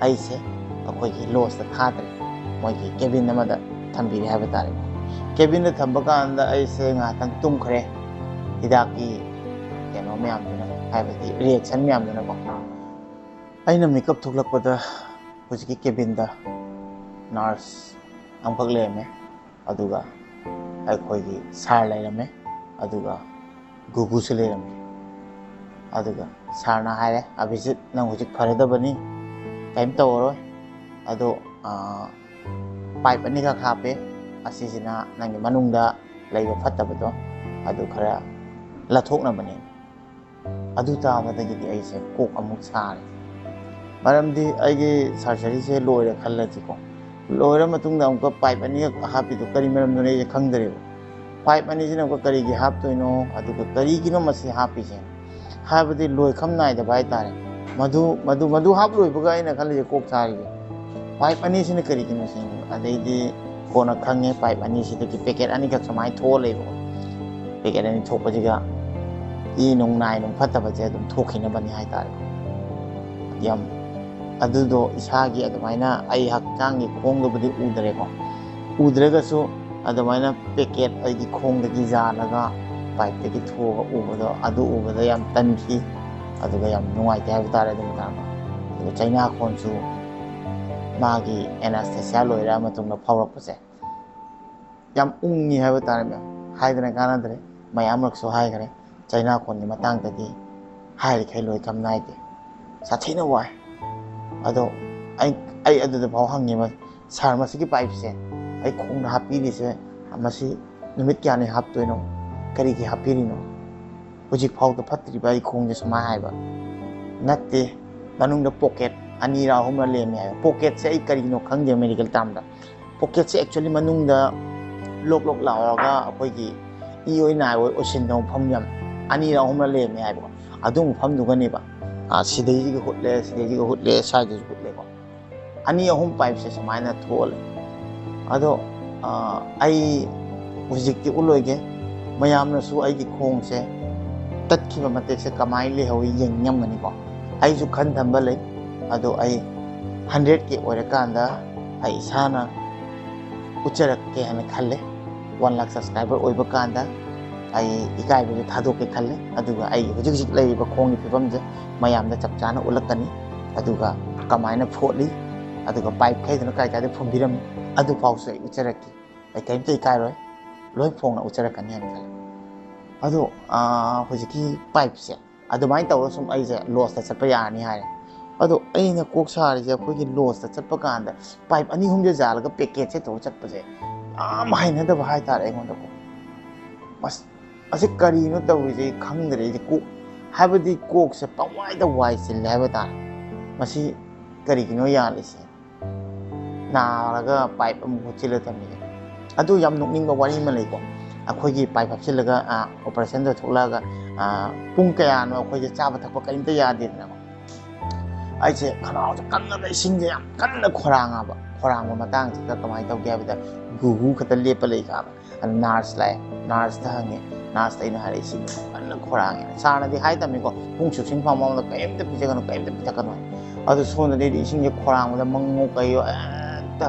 ꯑꯩꯁꯦ ꯑꯩꯈꯣꯏꯒꯤ ꯂꯣꯖꯇ ꯊꯥꯗ꯭ꯔꯦ ꯃꯣꯏꯒꯤ ꯀꯦꯕꯤꯟ ꯑꯃꯗ ꯊꯝꯕꯤꯔꯦ ꯍꯥꯏꯕ ꯇꯥꯔꯦ ꯀꯦꯕꯤꯟꯗ ꯊꯝꯕ ꯀꯥꯟꯗ ꯑꯩꯁꯦ ꯉꯥꯏꯍꯥꯛꯇꯪ ꯇꯨꯝꯈ꯭ꯔꯦ ꯍꯤꯗꯥꯛꯀꯤ ꯀꯩꯅꯣ ꯃꯌꯥꯝꯗꯨꯅ ꯍꯥꯏꯕꯗꯤ ꯔꯤꯑꯦꯛꯁꯟ ꯃꯌꯥꯝꯗꯨꯅꯀꯣ ꯑꯩꯅ ꯃꯤꯀꯞ ꯊꯣꯛꯂꯛꯄꯗ ꯍꯧꯖꯤꯛꯀꯤ ꯀꯦꯕꯤꯟꯗ ꯅꯔꯁ ꯑꯃꯈꯛ ꯂꯩꯔꯝꯃꯦ ꯑꯗꯨꯒ ꯑꯩꯈꯣꯏꯒꯤ ꯁꯥꯔ ꯂꯩꯔꯝꯃꯦ ꯑꯗꯨꯒ ꯒꯨꯒꯨꯁꯨ ꯂꯩꯔꯝꯃꯦ ꯑꯗꯨꯒ ꯁꯥꯔꯅ ꯍꯥꯏꯔꯦ ꯑꯚꯤꯖꯤꯠ ꯅꯪ ꯍꯧꯖꯤꯛ ꯐꯔꯗꯕꯅꯤ ꯀꯔꯤꯝ ꯇꯧꯔꯔꯣꯏ ꯑꯗꯣ ꯄꯥꯏꯞ ꯑꯅꯤꯈꯛ ꯍꯥꯞꯄꯦ ꯑꯁꯤꯁꯤꯅ ꯅꯪꯒꯤ ꯃꯅꯨꯡꯗ ꯂꯩꯕ ꯐꯠꯇꯕꯗꯣ ꯑꯗꯨ ꯈꯔ ꯂꯧꯊꯣꯛꯅꯕꯅꯦ ꯑꯗꯨ ꯇꯥꯕꯗꯒꯤꯗꯤ ꯑꯩꯁꯦ ꯀꯣꯛ ꯑꯃꯨꯛ ꯁꯥꯔꯦ ꯃꯔꯝꯗꯤ ꯑꯩꯒꯤ ꯁꯔꯖꯔꯤꯁꯦ ꯂꯣꯏꯔꯦ ꯈꯜꯂꯁꯤꯀꯣ ꯂꯣꯏꯔ ꯃꯇꯨꯡꯗ ꯑꯃꯨꯛꯀ ꯄꯥꯏꯞ ꯑꯅꯤꯒ ꯍꯥꯞꯄꯤꯗꯣ ꯀꯔꯤ ꯃꯔꯝꯗꯨꯅ ꯑꯩꯁꯦ ꯈꯪꯗ꯭ꯔꯦꯕ ꯄꯥꯏꯞ ꯑꯅꯤꯁꯤꯅ ꯑꯃꯨꯛꯀ ꯀꯔꯤꯒꯤ ꯍꯥꯞꯇꯣꯏꯅꯣ ꯑꯗꯨꯒ ꯀꯔꯤꯒꯤꯅꯣ ꯃꯁꯤ ꯍꯥꯞꯄꯤꯁꯦ ꯍꯥꯏꯕꯗꯤ ꯂꯣꯏꯈꯝ ꯅꯥꯏꯗꯕ ꯍꯥꯏꯇꯥꯔꯦ ꯃꯗꯨ ꯍꯥꯞ ꯂꯣꯏꯕꯒ ꯑꯩꯅ ꯈꯜꯂꯤꯁꯦ ꯀꯣꯛ ꯁꯥꯔꯤꯁꯦ ꯄꯥꯏꯞ ꯑꯅꯤꯁꯤꯅ ꯀꯔꯤꯒꯤꯅꯣ ꯁꯤꯅꯤ ꯑꯗꯩꯗꯤ ꯀꯣꯟꯅ ꯈꯪꯉꯦ ꯄꯥꯏꯞ ꯑꯅꯤꯁꯤꯗꯒꯤ ꯄꯦꯀꯦꯠ ꯑꯅꯤꯈꯛ ꯁꯨꯃꯥꯏꯅ ꯊꯣꯛꯑ ꯂꯩꯕ ꯄꯦꯀꯦꯠ ꯑꯅꯤ ꯊꯣꯛꯄꯁꯤꯒ ꯅꯨꯡ ꯅꯥꯏ ꯅꯨꯡ ꯐꯠꯇꯕꯁꯦ ꯑꯗꯨꯝ ꯊꯣꯛꯈꯤꯅꯕꯅꯤ ꯍꯥꯏꯇꯥꯔꯦ ꯌꯥꯝ ꯑꯗꯨꯗꯣ ꯏꯁꯥꯒꯤ ꯑꯗꯨꯃꯥꯏꯅ ꯑꯩ ꯍꯛꯆꯥꯡꯒꯤ ꯈꯣꯡꯗꯕꯨꯗꯤ ꯎꯗ꯭ꯔꯦꯀꯣ ꯎꯗ꯭ꯔꯒꯁꯨ ꯑꯗꯨꯃꯥꯏꯅ ꯄꯦꯀꯦꯠ ꯑꯩꯒꯤ ꯈꯣꯡꯗꯒꯤ ꯌꯥꯜꯂꯒ ꯄꯥꯏꯞꯇꯒꯤ ꯊꯣꯛꯑꯒ ꯎꯕꯗꯣ ꯑꯗꯨ ꯎꯕꯗ ꯌꯥꯝ ꯇꯟꯈꯤ ꯑꯗꯨꯒ ꯌꯥꯝ ꯅꯨꯡꯉꯥꯏꯇꯦ ꯍꯥꯏꯕ ꯇꯥꯔꯦ ꯑꯗꯨ ꯃꯇꯥꯡꯗ ꯑꯗꯨꯒ ꯆꯩꯅꯥꯈꯣꯟꯁꯨ ꯃꯥꯒꯤ ꯑꯦꯅꯥꯁꯊꯦꯁꯤꯌꯥ ꯂꯣꯏꯔ ꯃꯇꯨꯡꯗ ꯐꯥꯎꯔꯛꯄꯁꯦ ꯌꯥꯝ ꯎꯪꯉꯤ ꯍꯥꯏꯕ ꯇꯥꯔꯦ ꯃꯌꯥꯝ ꯍꯥꯏꯗꯅ ꯀꯥꯟꯅꯗ꯭ꯔꯦ ꯃꯌꯥꯝꯂꯛꯁꯨ ꯍꯥꯏꯈ꯭ꯔꯦ ꯆꯩꯅꯥꯈꯣꯟꯒꯤ ꯃꯇꯥꯡꯗꯗꯤ ꯍꯥꯏꯔꯤꯈꯩ ꯂꯣꯏꯈꯝ ꯅꯥꯏꯗꯦ ꯁꯥꯊꯤꯅ ꯋꯥꯏ ꯑꯗꯣ ꯑꯩ ꯑꯗꯨꯗ ꯐꯥꯎ ꯍꯪꯉꯦꯕ ꯁꯥꯔ ꯃꯁꯤꯒꯤ ꯄꯥꯏꯞꯁꯦ ꯑꯩ ꯈꯣꯡꯗ ꯍꯥꯞꯄꯤꯔꯤꯁꯦ ꯃꯁꯤ ꯅꯨꯃꯤꯠ ꯀꯌꯥꯅꯤ ꯍꯥꯞꯇꯣꯏꯅꯣ ꯀꯔꯤꯒꯤ ꯍꯥꯞꯄꯤꯔꯤꯅꯣ ꯍꯧꯖꯤꯛ ꯐꯥꯎꯗ ꯐꯠꯇ꯭ꯔꯤꯕ ꯑꯩ ꯈꯣꯡꯁꯦ ꯁꯨꯃꯥꯏꯅ ꯍꯥꯏꯕ ꯅꯠꯇꯦ ꯃꯅꯨꯡꯗ ꯄꯣꯀꯦꯠ ꯑꯅꯤꯔ ꯑꯍꯨꯝꯔ ꯂꯦꯝꯃꯦ ꯍꯥꯏꯕ ꯄꯣꯀꯦꯠꯁꯦ ꯑꯩ ꯀꯔꯤꯒꯤꯅꯣ ꯈꯪꯗꯦ ꯃꯦꯗꯤꯀꯦꯜ ꯇꯥꯝꯗ ꯄꯣꯀꯦꯠꯁꯦ ꯑꯦꯛꯆꯨꯋꯦꯂꯤ ꯃꯅꯨꯡꯗ ꯂꯣꯛ ꯂꯥꯎꯔꯒ ꯑꯩꯈꯣꯏꯒꯤ ꯑꯣꯏ ꯅꯥꯏ ꯑꯣꯏ ꯑꯣꯏꯁꯤꯟꯗ ꯃꯐꯝ ꯌꯥꯝ ꯑꯅꯤꯔ ꯑꯍꯨꯝꯔ ꯂꯦꯝꯃꯦ ꯍꯥꯏꯕꯀꯣ ꯑꯗꯨ ꯃꯐꯝꯗꯨꯒꯅꯦꯕ ꯁꯤꯗꯩꯁꯤꯒ ꯍꯨꯠꯂꯦ ꯁꯤꯗꯩꯁꯤꯒ ꯍꯨꯠꯂꯦ ꯁ꯭ꯋꯥꯏꯗꯁꯨ ꯍꯨꯠꯂꯦꯀꯣ ꯑꯅꯤ ꯑꯍꯨꯝ ꯄꯥꯏꯞꯁꯦ ꯁꯨꯃꯥꯏꯅ ꯊꯣꯛꯍꯜꯂꯦ ꯑꯗꯣ ꯑꯩ ꯍꯧꯖꯤꯛꯇꯤ ꯎꯠꯂꯣꯏꯒꯦ ꯃꯌꯥꯝꯅꯁꯨ ꯑꯩꯒꯤ ꯈꯣꯡꯁꯦ ꯇꯠꯈꯤꯕ ꯃꯇꯦꯛꯁꯦ ꯀꯃꯥꯏꯅ ꯂꯩꯍꯧꯏ ꯌꯦꯡꯅꯤꯡꯉꯝꯒꯅꯤꯀꯣ ꯑꯩꯁꯨ ꯈꯟ ꯊꯝꯕ ꯂꯩ ꯑꯗꯣ ꯑꯩ 100K ꯑꯣꯏꯔꯀꯥꯟꯗ ꯑꯩ ꯏꯁꯥꯅ ꯎꯠꯆꯔꯛꯀꯦ ꯍꯥꯏꯅ ꯈꯜꯂꯦ 1 lakh ꯁꯕꯁꯀ꯭ꯔꯥꯏꯕꯔ ꯑꯣꯏꯕ ꯀꯥꯟꯗ ꯑꯩ ꯏꯀꯥꯏꯕꯁꯨ ꯊꯥꯗꯣꯛꯀꯦ ꯈꯜꯂꯦ ꯑꯗꯨꯒ ꯑꯩ ꯍꯧꯖꯤꯛ ꯍꯧꯖꯤꯛ ꯂꯩꯔꯤꯕ ꯈꯣꯡꯒꯤ ꯐꯤꯕꯝꯁꯦ ꯃꯌꯥꯝꯗ ꯆꯞ ꯆꯥꯅ ꯎꯠꯂꯛꯀꯅꯤ ꯑꯗꯨꯒ ꯀꯃꯥꯏꯅ ꯐꯣꯠꯂꯤ ꯑꯗꯨꯒ ꯄꯥꯏꯞ ꯈꯩꯗꯨꯅ ꯀꯥꯏꯗ ꯐꯨꯝꯕꯤꯔꯝꯃꯤ ꯑꯗꯨꯐꯥꯎꯁꯨ ꯑꯩ ꯎꯠꯆꯔꯛꯀꯦ ꯑꯩ ꯀꯔꯤꯝꯇ ꯏꯀꯥꯏꯔꯣꯏ ꯂꯣꯏ ꯐꯣꯡꯅ ꯎꯠꯆꯔꯛꯀꯅꯤ ꯍꯥꯏꯅ ꯈꯜꯂꯦ ꯑꯗꯣ ꯍꯧꯖꯤꯛꯀꯤ ꯄꯥꯏꯞꯁꯦ ꯑꯗꯨꯃꯥꯏꯅ ꯇꯧꯔ ꯁꯨꯝ ꯑꯩꯁꯦ ꯂꯣꯁꯇ ꯆꯠꯄ ꯌꯥꯔꯅꯤ ꯍꯥꯏꯔꯦ ꯑꯗꯣ ꯑꯩꯅ ꯀꯣꯛ ꯁꯥꯔꯤꯁꯦ ꯑꯩꯈꯣꯏꯒꯤ ꯂꯣꯁꯇ ꯆꯠꯄ ꯀꯥꯟꯗ ꯄꯥꯏꯞ ꯑꯅꯤ ꯑꯍꯨꯝꯁꯦ ꯌꯥꯜꯂꯒ ꯄꯦꯀꯦꯠꯁꯦ ꯇꯧꯔ ꯆꯠꯄꯁꯦ ꯌꯥꯝ ꯍꯩꯅꯗꯕ ꯍꯥꯏꯇꯥꯔꯦ ꯑꯩꯉꯣꯟꯗꯀꯣ ꯑꯁꯤ ꯀꯔꯤꯅꯣ ꯇꯧꯔꯤꯁꯦ ꯈꯪꯗ꯭ꯔꯦ ꯑꯩꯁꯦ ꯀꯣꯛ ꯍꯥꯏꯕꯗꯤ ꯀꯣꯛꯁꯦ ꯄꯪꯋꯥꯏꯗ ꯋꯥꯏ ꯆꯤꯜꯂꯦ ꯍꯥꯏꯕ ꯇꯥꯔꯦ ꯃꯁꯤ ꯀꯔꯤꯒꯤꯅꯣ ꯌꯥꯜꯂꯤꯁꯦ ꯅꯥꯔꯒ ꯄꯥꯏꯞ ꯑꯃꯨꯛ ꯍꯨꯠꯆꯤꯜꯂ ꯊꯝꯃꯤꯁꯦ ꯑꯗꯨ ꯌꯥꯝ ꯅꯣꯛꯅꯤꯡꯕ ꯋꯥꯔꯤ ꯑꯃ ꯂꯩꯀꯣ ꯑꯩꯈꯣꯏꯒꯤ ꯄꯥꯏꯞ ꯍꯥꯞꯆꯤꯜꯂꯒ ꯑꯣꯄꯔꯦꯁꯟꯗ ꯊꯣꯛꯂꯛꯑꯒ ꯄꯨꯡ ꯀꯌꯥꯅꯣ ꯑꯩꯈꯣꯏꯁꯦ ꯆꯥꯕ ꯊꯛꯄ ꯀꯔꯤꯝꯇ ꯌꯥꯗꯦꯗꯅꯀꯣ ꯑꯩꯁꯦ ꯈꯅꯥꯎꯁꯦ ꯀꯟꯅꯕ ꯏꯁꯤꯡꯁꯦ ꯌꯥꯝ ꯀꯟꯅ ꯈꯣꯔꯥꯡꯕ ꯃꯇꯥꯡꯁꯤꯗ ꯀꯃꯥꯏꯅ ꯇꯧꯒꯦ ꯍꯥꯏꯕꯗ ꯒꯨꯒꯨ ꯈꯛꯇ ꯂꯦꯞꯄ ꯂꯩꯈ꯭ꯔꯕ ꯑꯗꯨ ꯅꯥꯔꯁ ꯂꯥꯛꯑꯦ ꯅꯥꯔꯁꯇ ꯍꯪꯉꯦ ꯅꯥꯔꯁꯇ ꯑꯩꯅ ꯍꯥꯏꯔꯛꯏ ꯏꯁꯤꯡ ꯀꯟꯅ ꯈꯣꯔꯥꯡꯉꯦ ꯁꯥꯔꯅꯗꯤ ꯍꯥꯏꯇꯕꯅꯤꯀꯣ ꯄꯨꯡ ꯁꯨꯛꯁꯤꯡ ꯐꯥꯎ ꯃꯉꯣꯟꯗ ꯀꯔꯤꯝꯇ ꯄꯤꯖꯒꯅꯨ ꯀꯔꯤꯝꯇ ꯄꯤꯊꯛꯀꯅꯨ ꯑꯗꯨ ꯁꯣꯝꯗꯗꯤ ꯏꯁꯤꯡꯁꯦ ꯈꯣꯔꯥꯡꯕꯗ ꯃꯪꯉꯣ ꯀꯩꯌꯣ ꯍꯦꯛꯇ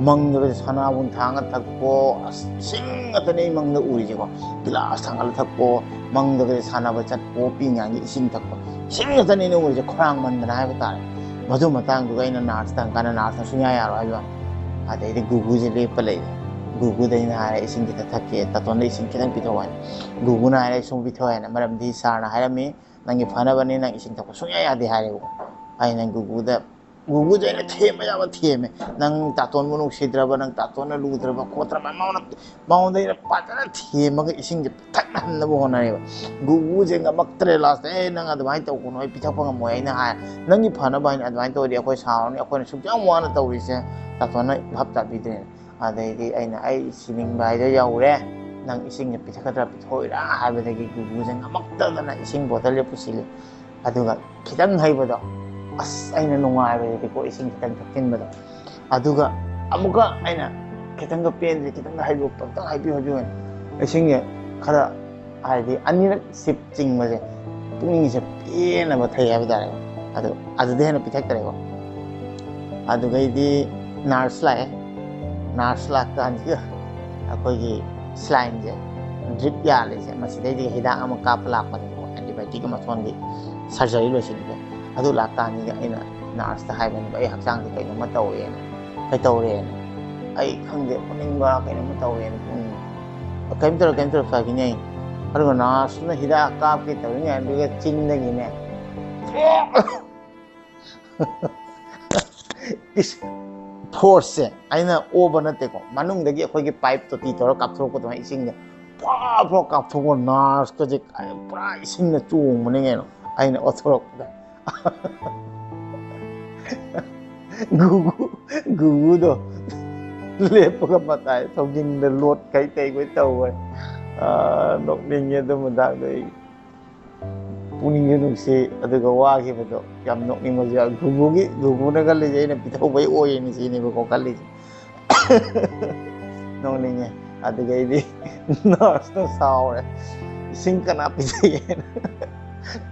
ꯃꯪꯗꯒ ꯁꯅꯥꯕꯨꯟ ꯊꯥꯡꯉ ꯊꯛꯄꯣ ꯑꯁ ꯏꯁꯤꯡ ꯉꯥꯛꯇꯅꯦ ꯑꯩ ꯃꯪꯗ ꯎꯔꯤꯁꯦꯀꯣ ꯒꯤꯂꯥꯁ ꯊꯥꯡꯒꯠꯂ ꯊꯛꯄꯣ ꯃꯪꯗꯒ ꯁꯥꯟꯅꯕ ꯆꯠꯄꯣ ꯄꯤꯉꯥꯡꯒꯤ ꯏꯁꯤꯡ ꯊꯛꯄ ꯏꯁꯤꯡ ꯉꯥꯛꯇꯅꯦ ꯑꯩꯅ ꯎꯔꯤꯁꯦ ꯈꯣꯔꯥꯡꯃꯟꯗꯅ ꯍꯥꯏꯕ ꯇꯥꯔꯦ ꯃꯗꯨ ꯃꯇꯥꯡꯗꯨꯒ ꯑꯩꯅ ꯅꯥꯔꯁꯇ ꯍꯪꯀꯥꯟꯗ ꯅꯥꯔꯁꯅ ꯁꯨꯡꯌꯥ ꯌꯥꯔꯣꯏ ꯍꯥꯏꯕ ꯑꯗꯩꯗꯤ ꯒꯨꯒꯨꯁꯦ ꯂꯦꯞꯄ ꯂꯩꯔꯦ ꯒꯨꯒꯨꯗ ꯑꯩꯅ ꯍꯥꯏꯔꯦ ꯏꯁꯤꯡ ꯈꯤꯇ ꯊꯛꯀꯦ ꯇꯥꯇꯣꯟꯗ ꯏꯁꯤꯡ ꯈꯤꯇꯪ ꯄꯤꯊꯣꯛꯑꯣ ꯍꯥꯏꯅ ꯒꯨꯒꯨꯅ ꯍꯥꯏꯔꯦ ꯁꯨꯝ ꯄꯤꯊꯣꯛꯑꯣ ꯍꯥꯏꯅ ꯃꯔꯝꯗꯤ ꯁꯥꯔꯅ ꯍꯥꯏꯔꯝꯃꯤ ꯅꯪꯒꯤ ꯐꯅꯕꯅꯤ ꯅꯪ ꯏꯁꯤꯡ ꯊꯛꯄ ꯁꯨꯡꯌꯥ ꯌꯥꯗꯦ ꯍꯥꯏꯔꯦꯕꯀꯣ ꯑꯩꯅ ꯒꯨꯒꯨꯁꯦ ꯑꯩꯅ ꯊꯦꯝꯕ ꯌꯥꯕ ꯊꯦꯝꯃꯦ ꯅꯪ ꯇꯥꯇꯣꯟꯕꯨ ꯅꯨꯡꯁꯤꯗ꯭ꯔꯕ ꯅꯪ ꯇꯥꯇꯣꯟꯅ ꯂꯨꯗ꯭ꯔꯕ ꯈꯣꯠꯇ꯭ꯔꯕ ꯃꯉꯣꯟꯗ ꯑꯩꯅ ꯐꯖꯅ ꯊꯦꯝꯃꯒ ꯏꯁꯤꯡꯁꯦ ꯄꯤꯊꯛꯍꯟꯅꯕ ꯍꯣꯠꯅꯔꯦꯕ ꯒꯨꯒꯨꯁꯦ ꯉꯝꯃꯛꯇ꯭ꯔꯦ ꯂꯥꯁꯇ ꯅꯪ ꯑꯗꯨꯃꯥꯏꯅ ꯇꯧꯒꯅꯨ ꯑꯩ ꯄꯤꯊꯛꯄ ꯉꯝꯃꯣꯏ ꯑꯩꯅ ꯍꯥꯏ ꯅꯪꯒꯤ ꯐꯅꯕ ꯍꯥꯏꯅ ꯑꯗꯨꯃꯥꯏꯅ ꯇꯧꯔꯗꯤ ꯑꯩꯈꯣꯏ ꯁꯥꯎꯔꯅꯤ ꯑꯩꯈꯣꯏꯅ ꯁꯨꯛ ꯌꯥꯝ ꯋꯥꯅ ꯇꯧꯔꯤꯁꯦ ꯇꯥꯇꯣꯟꯅ ꯚꯥꯞ ꯇꯥꯕꯤꯗ꯭ꯔꯦꯅ ꯑꯗꯩꯗꯤ ꯑꯩꯅ ꯑꯩ ꯁꯤꯅꯤꯡꯕ ꯍꯥꯏꯗꯣ ꯌꯧꯔꯦ ꯅꯪ ꯏꯁꯤꯡꯁꯦ ꯄꯤꯊꯛꯀꯗ꯭ꯔꯥ ꯄꯤꯊꯣꯛꯏꯔꯥ ꯍꯥꯏꯕꯗꯒꯤ ꯒꯨꯒꯨꯁꯦ ꯉꯝꯃꯛꯇꯗꯅ ꯏꯁꯤꯡ ꯕꯣꯇꯜꯁꯦ ꯄꯨꯁꯤꯜꯂꯤ ꯑꯗꯨꯒ ꯈꯤꯇꯪ ꯍꯩꯕꯗꯣ ꯑꯁ ꯑꯩꯅ ꯅꯨꯡꯉꯥꯏꯕꯗꯗꯤꯀꯣ ꯏꯁꯤꯡ ꯈꯤꯇꯪ ꯊꯛꯆꯤꯟꯕꯗꯣ ꯑꯗꯨꯒ ꯑꯃꯨꯛꯀ ꯑꯩꯅ ꯈꯤꯇꯪꯒ ꯄꯦꯟꯗ꯭ꯔꯤ ꯈꯤꯇꯪꯒ ꯍꯩꯗꯣꯛꯄ ꯑꯝꯇꯪ ꯍꯥꯏꯕꯤꯌꯨ ꯏꯁꯤꯡꯁꯦ ꯈꯔ ꯍꯥꯏꯗꯤ ꯑꯅꯤꯔꯛ ꯁꯤꯞ ꯆꯤꯡꯕꯁꯦ ꯄꯨꯛꯅꯤꯡꯁꯦ ꯄꯦꯟꯅꯕ ꯊꯩ ꯍꯥꯏꯕ ꯇꯥꯔꯦ ꯑꯗꯣ ꯑꯗꯨꯗ ꯍꯦꯟꯅ ꯄꯤꯊꯛꯇ꯭ꯔꯦꯀꯣ ꯑꯗꯨꯒꯩꯗꯤ ꯅꯥꯔꯁ ꯂꯥꯛꯑꯦ ꯅꯥꯔꯁ ꯂꯥꯛꯀꯥꯟꯁꯤꯗ ꯑꯩꯈꯣꯏꯒꯤ ꯁ꯭ꯂꯥꯏꯟꯁꯦ ꯗ꯭ꯔꯤꯞ ꯌꯥꯜꯂꯤꯁꯦ ꯃꯁꯤꯗꯩꯗꯤ ꯍꯤꯗꯥꯛ ꯑꯃ ꯀꯥꯞꯄ ꯂꯥꯛꯄꯅꯦꯕꯀꯣ ꯑꯦꯟꯇꯤꯕꯥꯏꯑꯣꯇꯤꯛ ꯑꯃ ꯁꯣꯟꯒꯤ ꯁꯔꯖꯔꯤ ꯂꯣꯏꯁꯤꯟꯕꯗ ꯑꯗꯨ ꯂꯥꯛꯀꯥꯟꯁꯤꯗ ꯑꯩꯅ ꯅꯥꯔꯁꯇ ꯍꯥꯏꯕꯅꯦꯕ ꯑꯩ ꯍꯛꯆꯥꯡꯁꯦ ꯀꯩꯅꯣꯝꯃ ꯇꯧꯋꯦꯅ ꯀꯩꯇꯧꯔꯦꯅ ꯑꯩ ꯈꯪꯗꯦ ꯄꯨꯅꯤꯡꯕ ꯀꯩꯅꯣꯝꯃ ꯇꯧꯋꯦꯅ ꯀꯩꯝ ꯇꯧꯔ ꯐꯈꯤꯅꯦ ꯑꯗꯨꯒ ꯅꯥꯔꯁꯇꯨꯅ ꯍꯤꯗꯥꯛ ꯀꯥꯞꯀꯦ ꯇꯧꯔꯤꯉꯩꯗꯨꯒ ꯆꯤꯟꯗꯒꯤꯅꯦ ꯐꯣꯔꯁꯁꯦ ꯑꯩꯅ ꯑꯣꯕ ꯅꯠꯇꯦꯀꯣ ꯃꯅꯨꯡꯗꯒꯤ ꯑꯩꯈꯣꯏꯒꯤ ꯄꯥꯏꯞ ꯇꯣꯇꯤ ꯇꯧꯔ ꯀꯥꯞꯊꯣꯔꯛꯄꯗꯨꯃꯥꯏꯅ ꯏꯁꯤꯡꯁꯦ ꯐ꯭ꯔꯣ ꯀꯥꯞꯊꯣꯛꯄ ꯅꯥꯔꯁꯀꯁꯦ ꯄꯨꯔꯥ ꯏꯁꯤꯡꯅ ꯆꯣꯡꯕꯅꯦ ꯀꯩꯅꯣ ꯑꯩꯅ ꯑꯣꯊꯣꯔꯛꯄꯗ ꯒꯨꯒꯨꯗꯣ ꯂꯦꯞꯄꯒ ꯃꯇꯥꯏ ꯊꯧꯖꯤꯟꯗ ꯂꯣꯠ ꯀꯩ ꯀꯩ ꯇꯧꯋꯦ ꯅꯣꯛꯅꯤꯡꯉꯦ ꯑꯗꯨ ꯃꯇꯥꯡꯗꯣ ꯑꯩ ꯄꯨꯛꯅꯤꯡꯁꯨ ꯅꯨꯡꯁꯤ ꯑꯗꯨꯒ ꯋꯥꯈꯤꯕꯗꯣ ꯌꯥꯝ ꯅꯣꯛꯅꯤꯡꯕꯁꯨ ꯌꯥꯎꯏ ꯒꯨꯒꯨꯅ ꯈꯜꯂꯤꯁꯦ ꯑꯩꯅ ꯄꯤꯊꯧꯕꯩ ꯑꯣꯏꯌꯦꯅ ꯁꯤꯅꯦꯕꯀꯣ ꯈꯜꯂꯤꯁꯦ ꯅꯣꯛꯅꯤꯡꯉꯦ ꯑꯗꯨꯗꯩꯗꯤ ꯅꯔꯁꯅ ꯁꯥꯎꯔꯦ ꯏꯁꯤꯡ ꯀꯅꯥ ꯄꯤꯊꯛꯑꯦꯅ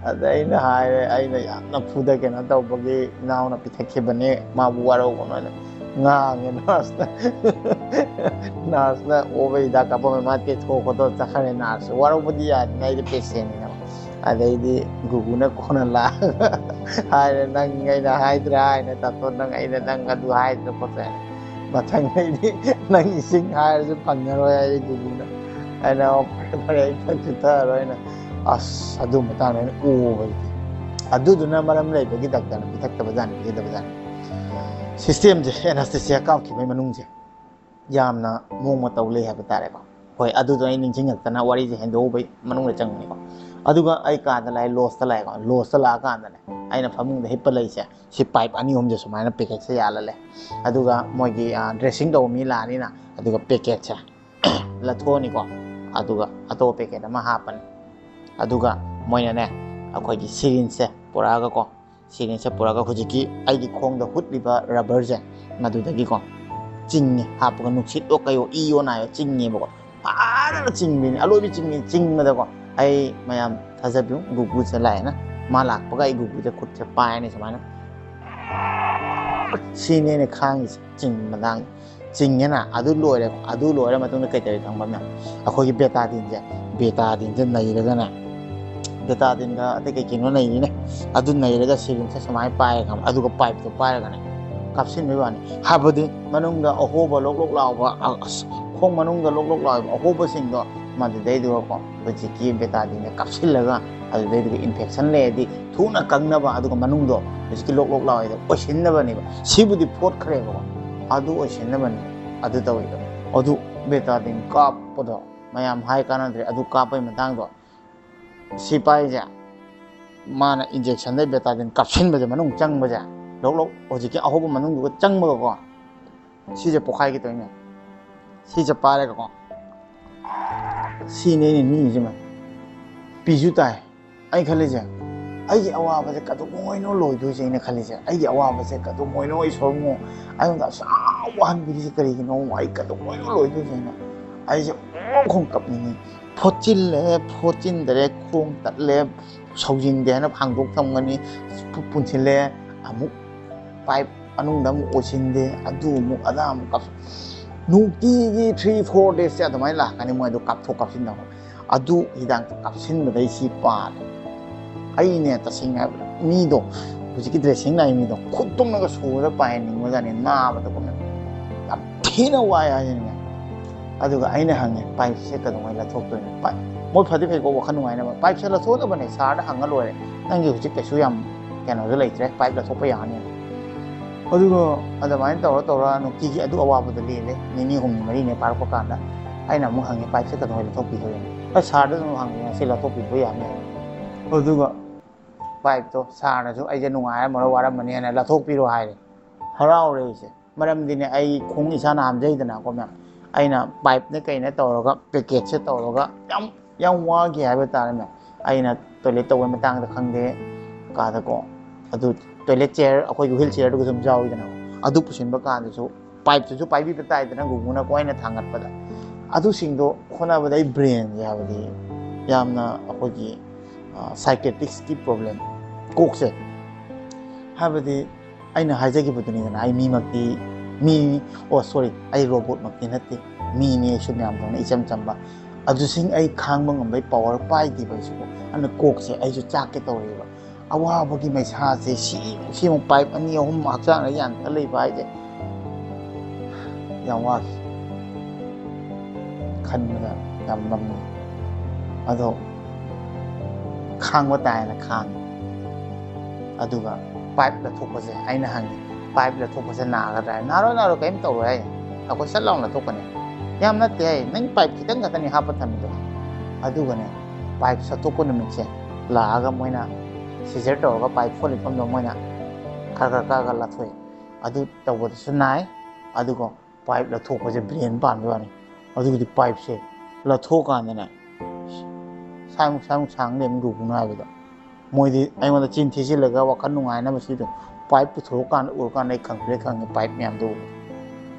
ꯑꯗ ꯑꯩꯅ ꯍꯥꯏꯔꯦ ꯑꯩꯅ ꯌꯥꯝ ꯅꯝꯐꯨꯗ ꯀꯩꯅꯣ ꯇꯧꯕꯒꯤ ꯏꯅꯥꯎꯅ ꯄꯤꯊꯛꯈꯤꯕꯅꯦ ꯃꯥꯕꯨ ꯋꯥꯔꯧꯒꯅꯣꯅ ꯉꯥꯡꯉꯦ ꯅꯔꯁꯅ ꯑꯣꯕ ꯍꯤꯗꯥꯛ ꯀꯥꯞꯄꯝꯃꯦ ꯃꯥ ꯇꯦꯊꯣꯛ ꯈꯣꯠꯇꯣꯛ ꯆꯠꯈ꯭ꯔꯦ ꯅꯔꯁ ꯋꯥꯔꯧꯕꯗꯤ ꯌꯥꯗꯅ ꯑꯩꯗꯤ ꯄꯦꯁꯦꯟꯅꯤꯅ ꯑꯗꯩꯗꯤ ꯒꯨꯒꯨꯅ ꯀꯣꯟꯅ ꯂꯥꯛꯑꯒ ꯍꯥꯏꯔꯦ ꯅꯪ ꯑꯩꯅ ꯍꯥꯏꯗ꯭ꯔꯥ ꯍꯥꯏꯅ ꯇꯥꯇꯣ ꯅꯪ ꯑꯩꯅ ꯅꯪ ꯑꯗꯨ ꯍꯥꯏꯗ꯭ꯔꯥ ꯈꯣꯠꯇ꯭ꯔꯥ ꯃꯊꯪꯗꯩꯗꯤ ꯅꯪ ꯏꯁꯤꯡ ꯍꯥꯏꯔꯁꯨ ꯐꯪꯉꯔꯣꯏ ꯍꯥꯏꯔꯦ ꯒꯨꯒꯨꯅ ꯑꯩꯅ ꯐꯔꯦ ꯐꯔꯦ ꯑꯩ ꯊꯛꯁꯨ ꯊꯛꯑꯔꯣꯏꯅ ꯑꯁ ꯑꯗꯨ ꯃꯇꯥꯡꯗ ꯑꯩꯅ ꯑꯣꯕꯗꯤ ꯑꯗꯨꯗꯨꯅ ꯃꯔꯝ ꯂꯩꯕꯒꯤ ꯗꯥꯛꯇꯔꯅ ꯄꯤꯊꯛꯇꯕꯖꯥꯠꯅꯤ ꯄꯤꯖꯗꯕꯖꯥꯠꯅꯤ ꯁꯤꯁꯇꯦꯝꯁꯦ ꯑꯦꯅꯁꯊꯦꯁꯤꯌꯥ ꯀꯥꯞꯈꯤꯕꯒꯤ ꯃꯅꯨꯡꯁꯦ ꯌꯥꯝꯅ ꯃꯑꯣꯡ ꯃꯇꯧ ꯂꯩ ꯍꯥꯏꯕ ꯇꯥꯔꯦꯀꯣ ꯍꯣꯏ ꯑꯗꯨꯗꯣ ꯑꯩ ꯅꯤꯡꯁꯤꯡꯉꯛꯇꯅ ꯋꯥꯔꯤꯁꯦ ꯍꯦꯟꯗꯣꯛꯎꯕꯩ ꯃꯅꯨꯡꯗ ꯆꯪꯕꯅꯤꯀꯣ ꯑꯗꯨꯒ ꯑꯩ ꯀꯥꯗ ꯂꯥꯛꯑꯦ ꯂꯣꯁꯇ ꯂꯥꯛꯑꯦꯀꯣ ꯂꯣꯁꯇ ꯂꯥꯛꯑꯀꯥꯟꯗꯅꯦ ꯑꯩꯅ ꯐꯃꯨꯡꯗ ꯍꯤꯞꯄ ꯂꯩꯁꯦ ꯁꯤ ꯄꯥꯏꯞ ꯑꯅꯤ ꯑꯍꯨꯝꯁꯦ ꯁꯨꯃꯥꯏꯅ ꯄꯦꯀꯦꯠꯁꯦ ꯌꯥꯜꯍꯜꯂꯦ ꯑꯗꯨꯒ ꯃꯣꯏꯒꯤ ꯗ꯭ꯔꯦꯁꯤꯡ ꯇꯧꯕ ꯃꯤ ꯂꯥꯛꯑꯅꯤꯅ ꯑꯗꯨꯒ ꯄꯦꯀꯦꯠꯁꯦ ꯂꯧꯊꯣꯛꯑꯅꯤꯀꯣ ꯑꯗꯨꯒ ꯑꯇꯣꯞꯄ ꯄꯦꯀꯦꯠ ꯑꯃ ꯍꯥꯞꯄꯅꯤ ꯑꯗꯨꯒ ꯃꯣꯏꯅꯅꯦ ꯑꯩꯈꯣꯏꯒꯤ ꯁꯤꯔꯤꯟꯁꯁꯦ ꯄꯨꯔꯛꯑꯒꯀꯣ ꯁꯤꯔꯤꯟꯁꯁꯦ ꯄꯨꯔꯛꯑꯒ ꯍꯧꯖꯤꯛꯀꯤ ꯑꯩꯒꯤ ꯈꯣꯡꯗ ꯍꯨꯠꯂꯤꯕ ꯔꯕꯔꯁꯦ ꯃꯗꯨꯗꯒꯤꯀꯣ ꯆꯤꯡꯉꯦ ꯍꯥꯞꯄꯒ ꯅꯨꯡꯁꯤꯠꯇꯣ ꯀꯩꯌꯣ ꯏꯌꯣ ꯅꯥꯌꯣ ꯆꯤꯡꯉꯦꯕꯀꯣ ꯐꯖꯅ ꯆꯤꯡꯕꯤꯅꯤ ꯑꯂꯣꯏꯕꯤ ꯆꯤꯡꯉꯤ ꯆꯤꯡꯕꯗꯀꯣ ꯑꯩ ꯃꯌꯥꯝ ꯊꯥꯖꯕꯤꯌꯨ ꯒꯨꯒꯨꯁꯦ ꯂꯥꯛꯑꯦꯅ ꯃꯥ ꯂꯥꯛꯄꯒ ꯑꯩ ꯒꯨꯒꯨꯁꯦ ꯈꯨꯠꯁꯦ ꯄꯥꯏꯔꯅꯤ ꯁꯨꯃꯥꯏꯅ ꯁꯤꯅꯤ ꯑꯩꯅ ꯈꯥꯡꯉꯤꯁꯦ ꯆꯤꯡꯕ ꯃꯇꯥꯡ ꯆꯤꯡꯉꯦꯅ ꯑꯗꯨ ꯂꯣꯏꯔꯦ ꯑꯗꯨ ꯂꯣꯏꯔ ꯃꯇꯨꯡꯗ ꯀꯩ ꯇꯧꯋꯤ ꯈꯪꯕ ꯃꯌꯥꯝ ꯑꯩꯈꯣꯏꯒꯤ ꯕꯦꯇꯥꯗꯤꯟꯁꯦ ꯅꯩꯔꯒꯅꯦ ꯕꯦꯇꯥꯗꯤꯟꯒ ꯑꯇꯩ ꯀꯩꯀꯩꯅꯣ ꯅꯩꯔꯤꯅꯦ ꯑꯗꯨ ꯅꯩꯔꯒ ꯁꯤꯔꯤꯟꯁꯦ ꯁꯨꯃꯥꯏꯅ ꯄꯥꯏꯔꯒ ꯑꯗꯨꯒ ꯄꯥꯏꯞꯇꯣ ꯄꯥꯏꯔꯒꯅꯦ ꯀꯥꯞꯁꯤꯟꯕꯒꯤ ꯋꯥꯅꯤ ꯍꯥꯏꯕꯗꯤ ꯃꯅꯨꯡꯗ ꯑꯍꯣꯕ ꯂꯣꯛ ꯂꯣꯛ ꯂꯥꯎꯕ ꯈꯣꯡ ꯃꯅꯨꯡꯗ ꯂꯣꯛ ꯂꯣꯛ ꯂꯥꯎꯕ ꯑꯍꯣꯕꯁꯤꯡꯗꯣ ꯃꯗꯨꯗꯩꯗꯨꯒꯀꯣ ꯍꯧꯖꯤꯛꯀꯤ ꯕꯦꯇꯥꯗꯤꯟꯅ ꯀꯥꯞꯁꯤꯜꯂꯒ ꯑꯗꯨꯗꯩꯗꯨꯒ ꯏꯟꯐꯦꯛꯁꯟ ꯂꯩꯔꯗꯤ ꯊꯨꯅ ꯀꯪꯅꯕ ꯑꯗꯨꯒ ꯃꯅꯨꯡꯗꯣ ꯍꯧꯖꯤꯛꯀꯤ ꯂꯣꯛ ꯂꯣꯛ ꯂꯥꯎꯏꯗꯣ ꯑꯣꯏꯁꯤꯟꯅꯕꯅꯦꯕ ꯁꯤꯕꯨꯗꯤ ꯐꯣꯠꯈ꯭ꯔꯦꯕꯀꯣ ꯑꯗꯨ ꯑꯣꯏꯁꯤꯟꯅꯕꯅꯦ ꯑꯗꯨ ꯇꯧꯋꯤꯗꯣ ꯑꯗꯨ ꯕꯦꯇꯥꯗꯤꯟ ꯀꯥꯞꯄꯗꯣ ꯃꯌꯥꯝ ꯍꯥꯏ ꯀꯥꯟꯅꯗ꯭ꯔꯦ ꯑꯗꯨ ꯀꯥꯞꯄꯒꯤ ꯃꯇꯥꯡꯗꯣ ꯁꯤ ꯄꯥꯏꯁꯦ ꯃꯥꯅ ꯏꯟꯖꯦꯛꯁꯟꯗꯩ ꯕꯦꯇꯥꯗꯤꯟ ꯀꯥꯞꯁꯤꯟꯕꯁꯦ ꯃꯅꯨꯡ ꯆꯪꯕꯁꯦ ꯂꯣꯛ ꯂꯣꯛ ꯍꯧꯖꯤꯛꯀꯤ ꯑꯍꯧꯕ ꯃꯅꯨꯡꯗꯨꯒ ꯆꯪꯕꯒꯀꯣ ꯁꯤꯁꯦ ꯄꯣꯛꯈꯥꯏꯒꯦ ꯇꯧꯏꯅꯦ ꯁꯤꯁꯦ ꯄꯥꯏꯔꯒꯀꯣ ꯁꯤꯅꯦ ꯑꯩꯅ ꯅꯤꯡꯉꯤꯁꯤꯃ ꯄꯤꯁꯨ ꯇꯥꯏ ꯑꯩ ꯈꯜꯂꯤꯁꯦ ꯑꯩꯒꯤ ꯑꯋꯥꯕꯁꯦ ꯀꯩꯗꯧꯉꯩꯅꯣ ꯂꯣꯏꯗꯣꯏꯁꯦ ꯑꯩꯅ ꯈꯜꯂꯤꯁꯦ ꯑꯩꯒꯤ ꯑꯋꯥꯕꯁꯦ ꯀꯩꯗꯧꯉꯩꯅꯣ ꯏꯁꯣꯔꯉꯣ ꯑꯩꯉꯣꯟꯗ ꯑꯁꯥ ꯋꯥꯍꯟꯕꯤꯔꯤꯁꯦ ꯀꯔꯤꯒꯤꯅꯣ ꯑꯩ ꯀꯩꯗꯧꯉꯩꯅꯣ ꯂꯣꯏꯗꯣꯏꯁꯦ ꯑꯩꯅ ꯑꯩꯁꯦ ꯈꯣꯡ ꯀꯞꯅꯤꯡꯉꯤ ꯐꯣꯠꯆꯤꯜꯂꯦ ꯐꯣꯠꯆꯤꯟꯗꯔꯦ ꯈꯣꯡ ꯇꯠꯂꯦ ꯁꯧꯖꯤꯟꯗꯦ ꯍꯥꯏꯅ ꯍꯥꯡꯗꯣꯛ ꯊꯝꯒꯅꯤ ꯄꯨꯟꯁꯤꯜꯂꯦ ꯑꯃꯨꯛ ꯄꯥꯏꯞ ꯃꯅꯨꯡꯗ ꯑꯃꯨꯛ ꯑꯣꯏꯁꯤꯟꯗꯦ ꯑꯗꯨ ꯑꯃꯨꯛ ꯑꯗꯥ ꯑꯃꯨꯛ ꯅꯨꯡꯇꯤꯒꯤ 3-4 ꯗꯦꯖꯁꯦ ꯑꯗꯨꯃꯥꯏꯅ ꯂꯥꯛꯀꯅꯤ ꯃꯣꯏꯗꯣ ꯀꯥꯞꯊꯣꯛ ꯀꯥꯞꯁꯤꯟ ꯇꯧꯕ ꯑꯗꯨ ꯍꯤꯗꯥꯛꯇ ꯀꯥꯞꯁꯤꯟꯕꯗꯩ ꯁꯤ ꯄꯥꯜꯂꯦ ꯑꯩꯅꯦ ꯇꯁꯦꯡꯅ ꯍꯥꯏꯕꯗ ꯃꯤꯗꯣ ꯍꯧꯖꯤꯛꯀꯤ ꯗ꯭ꯔꯦꯁꯤꯡ ꯂꯥꯛꯏ ꯃꯤꯗꯣ ꯈꯨꯠꯇꯨꯝꯅꯒ ꯁꯨꯔ ꯄꯥꯏꯍꯟꯅꯤꯡꯕꯖꯥꯠꯅꯤ ꯅꯥꯕꯗꯀꯣ ꯌꯥꯝ ꯊꯤꯅ ꯋꯥꯏ ꯍꯥꯏꯁꯤꯅꯦ ꯑꯗꯨꯒ ꯑꯩꯅ ꯍꯪꯉꯦ ꯄꯥꯏꯞꯁꯦ ꯀꯩꯗꯧꯉꯩ ꯂꯧꯊꯣꯛꯇꯣꯏꯅꯣ ꯄꯥꯏꯞ ꯃꯣꯏ ꯐꯗꯤ ꯐꯩꯀꯣ ꯋꯥꯈꯜ ꯅꯨꯡꯉꯥꯏꯅꯕ ꯄꯥꯏꯞꯁꯦ ꯂꯧꯊꯣꯛꯅꯕꯅꯦ ꯁꯥꯔꯗ ꯍꯪꯉ ꯂꯣꯏꯔꯦ ꯅꯪꯒꯤ ꯍꯧꯖꯤꯛ ꯀꯩꯁꯨ ꯌꯥꯝ ꯀꯩꯅꯣꯁꯨ ꯂꯩꯇ꯭ꯔꯦ ꯄꯥꯏꯞ ꯂꯧꯊꯣꯛꯄ ꯌꯥꯅꯤ ꯑꯗꯨꯒ ꯑꯗꯨꯃꯥꯏꯅ ꯇꯧꯔ ꯅꯨꯡꯇꯤꯒꯤ ꯑꯗꯨ ꯑꯋꯥꯕꯗ ꯂꯦꯜꯂꯦ ꯅꯤꯅꯤ ꯍꯨꯝꯅꯤ ꯃꯔꯤꯅꯤ ꯄꯥꯔꯛꯄ ꯀꯥꯟꯗ ꯑꯩꯅ ꯑꯃꯨꯛ ꯍꯪꯉꯦ ꯄꯥꯏꯞꯁꯦ ꯀꯩꯗꯧꯉꯩ ꯂꯧꯊꯣꯛꯄꯤꯗꯣꯏꯅꯣ ꯁꯥꯔꯗ ꯑꯗꯨꯝ ꯍꯪꯉꯦ ꯉꯁꯤ ꯂꯧꯊꯣꯛꯄꯤꯕ ꯌꯥꯅꯤ ꯑꯗꯨꯒ ꯄꯥꯏꯞꯇꯣ ꯁꯥꯔꯅꯁꯨ ꯑꯩꯁꯦ ꯅꯨꯡꯉꯥꯏꯔꯝꯃꯔꯣꯏ ꯋꯥꯔꯝꯃꯅꯤꯅ ꯂꯧꯊꯣꯛꯄꯤꯔꯣ ꯍꯥꯏꯔꯦ ꯍꯔꯥꯎꯔꯦ ꯑꯩꯁꯦ ꯃꯔꯝꯗꯤꯅꯦ ꯑꯩ ꯈꯣꯡ ꯏꯁꯥꯅ ꯍꯥꯝꯖꯩꯗꯅꯀꯣ ꯃꯌꯥꯝ ꯑꯩꯅ ꯄꯥꯏꯞꯅ ꯀꯩꯅ ꯇꯧꯔꯒ ꯄꯦꯀꯦꯠꯁꯦ ꯇꯧꯔꯒ ꯌꯥꯝ ꯋꯥꯈꯤ ꯍꯥꯏꯕ ꯇꯥꯔꯦ ꯃꯌꯥꯝ ꯑꯩꯅ ꯇꯣꯏꯂꯦꯠ ꯇꯧꯕꯩ ꯃꯇꯥꯡꯗ ꯈꯪꯗꯦ ꯀꯥꯗꯀꯣ ꯑꯗꯨ ꯇꯣꯏꯂꯦꯠ ꯆꯤꯌꯔ ꯑꯩꯈꯣꯏꯒꯤ ꯍ꯭ꯋꯤꯜ ꯆꯤꯌꯔꯗꯨꯒ ꯁꯨꯝ ꯌꯥꯎꯏꯗꯅ ꯑꯗꯨ ꯄꯨꯁꯤꯟꯕ ꯀꯥꯟꯗꯁꯨ ꯄꯥꯏꯞꯇꯨꯁꯨ ꯄꯥꯏꯕꯤꯕ ꯇꯥꯏꯗꯅ ꯒꯨꯒꯨꯅꯀꯣ ꯑꯩꯅ ꯊꯥꯡꯒꯠꯄꯗ ꯑꯗꯨꯁꯤꯡꯗꯣ ꯍꯣꯠꯅꯕꯗ ꯑꯩ ꯕ꯭ꯔꯦꯟꯁꯦ ꯍꯥꯏꯕꯗꯤ ꯌꯥꯝꯅ ꯑꯩꯈꯣꯏꯒꯤ ꯁꯥꯏꯀꯦꯇ꯭ꯔꯤꯛꯁꯀꯤ ꯄ꯭ꯔꯣꯕ꯭ꯂꯦꯝ ꯀꯣꯛꯁꯦ ꯍꯥꯏꯕꯗꯤ ꯑꯩꯅ ꯍꯥꯏꯖꯈꯤꯕꯗꯨꯅꯤꯗꯅ ꯑꯩ ꯃꯤꯃꯛꯇꯤ ꯑꯩ ꯔꯣꯕꯣꯠꯃꯛꯇꯤ ꯅꯠꯇꯦ ꯃꯤꯅꯤ ꯑꯩꯁꯨ ꯃꯌꯥꯝꯗꯧꯅ ꯏꯆꯝ ꯆꯝꯕ ꯑꯗꯨꯁꯤꯡ ꯑꯩ ꯈꯥꯡꯕ ꯉꯝꯕꯩ ꯄꯋꯥꯔ ꯄꯥꯏꯗꯦꯕ ꯑꯩꯁꯨꯀꯣ ꯑꯗꯨꯅ ꯀꯣꯛꯁꯦ ꯑꯩꯁꯨ ꯆꯥꯛꯀꯦ ꯇꯧꯔꯦꯕ ꯑꯋꯥꯕꯒꯤ ꯃꯩꯁꯥꯁꯦ ꯁꯤꯃꯨꯛ ꯄꯥꯏꯞ 2-3 ꯍꯛꯆꯥꯡꯗ ꯌꯥꯟꯊ ꯂꯩꯕ ꯍꯥꯏꯁꯦ ꯌꯥꯝ ꯋꯥꯈꯤ ꯈꯟꯕꯗ ꯌꯥꯝ ꯉꯝꯃꯤ ꯑꯗꯣ ꯈꯥꯡꯕ ꯇꯥꯏꯅ ꯈꯥꯡꯉꯤ ꯑꯗꯨꯒ ꯄꯥꯏꯞ ꯂꯧꯊꯣꯛꯄꯁꯦ ꯑꯩꯅ ꯍꯪꯉꯤ ꯄꯥꯏꯞ ꯂꯧꯊꯣꯛꯄꯁꯦ ꯅꯥꯒꯗ꯭ꯔꯥ ꯅꯥꯔꯣꯏ ꯀꯔꯤꯝ ꯇꯧꯔꯣꯏ ꯍꯥꯏ ꯑꯩꯈꯣꯏ ꯁꯠ ꯂꯥꯎꯅ ꯂꯧꯊꯣꯛꯀꯅꯤ ꯌꯥꯝ ꯅꯠꯇꯦ ꯍꯥꯏ ꯅꯪ ꯄꯥꯏꯞ ꯈꯤꯇꯪ ꯈꯛꯇꯅꯤ ꯍꯥꯞꯄ ꯊꯝꯃꯤꯗꯣ ꯑꯗꯨꯒꯅꯦ ꯄꯥꯏꯞ ꯁꯠꯇꯣꯛꯄ ꯅꯨꯃꯤꯠꯁꯦ ꯂꯥꯛꯑꯒ ꯃꯣꯏꯅ ꯁꯤꯖꯔ ꯇꯧꯔꯒ ꯄꯥꯏꯞ ꯐꯣꯠꯂꯤꯐꯝꯗꯣ ꯃꯣꯏꯅ ꯈꯔ ꯈꯔ ꯂꯥꯊꯣꯛꯏ ꯑꯗꯨ ꯇꯧꯕꯗꯁꯨ ꯅꯥꯏ ꯑꯗꯨꯒ ꯄꯥꯏꯞ ꯂꯧꯊꯣꯛꯄꯁꯦ ꯕ꯭ꯔꯦꯟ ꯄꯥꯟꯕ ꯋꯥꯅꯤ ꯑꯗꯨꯒꯗꯤ ꯄꯥꯏꯞꯁꯦ ꯂꯧꯊꯣꯛꯀꯥꯟꯗꯅꯦ ꯁꯥꯡ ꯁꯥꯡ ꯂꯦꯝ ꯂꯨꯕꯅ ꯍꯥꯏꯕꯗ ꯃꯣꯏꯗꯤ ꯑꯩꯉꯣꯟꯗ ꯆꯤꯟ ꯊꯤꯖꯤꯜꯂꯒ ꯋꯥꯈꯜ ꯅꯨꯡꯉꯥꯏꯅꯕ ꯁꯤꯗꯣ ꯄꯥꯏꯞ ꯄꯨꯊꯣꯛꯑꯀꯥꯟꯗ ꯎꯔꯀꯥꯟꯗ ꯑꯩ ꯈꯪꯉꯦ ꯄꯥꯏꯞ ꯃꯌꯥꯝꯗꯣ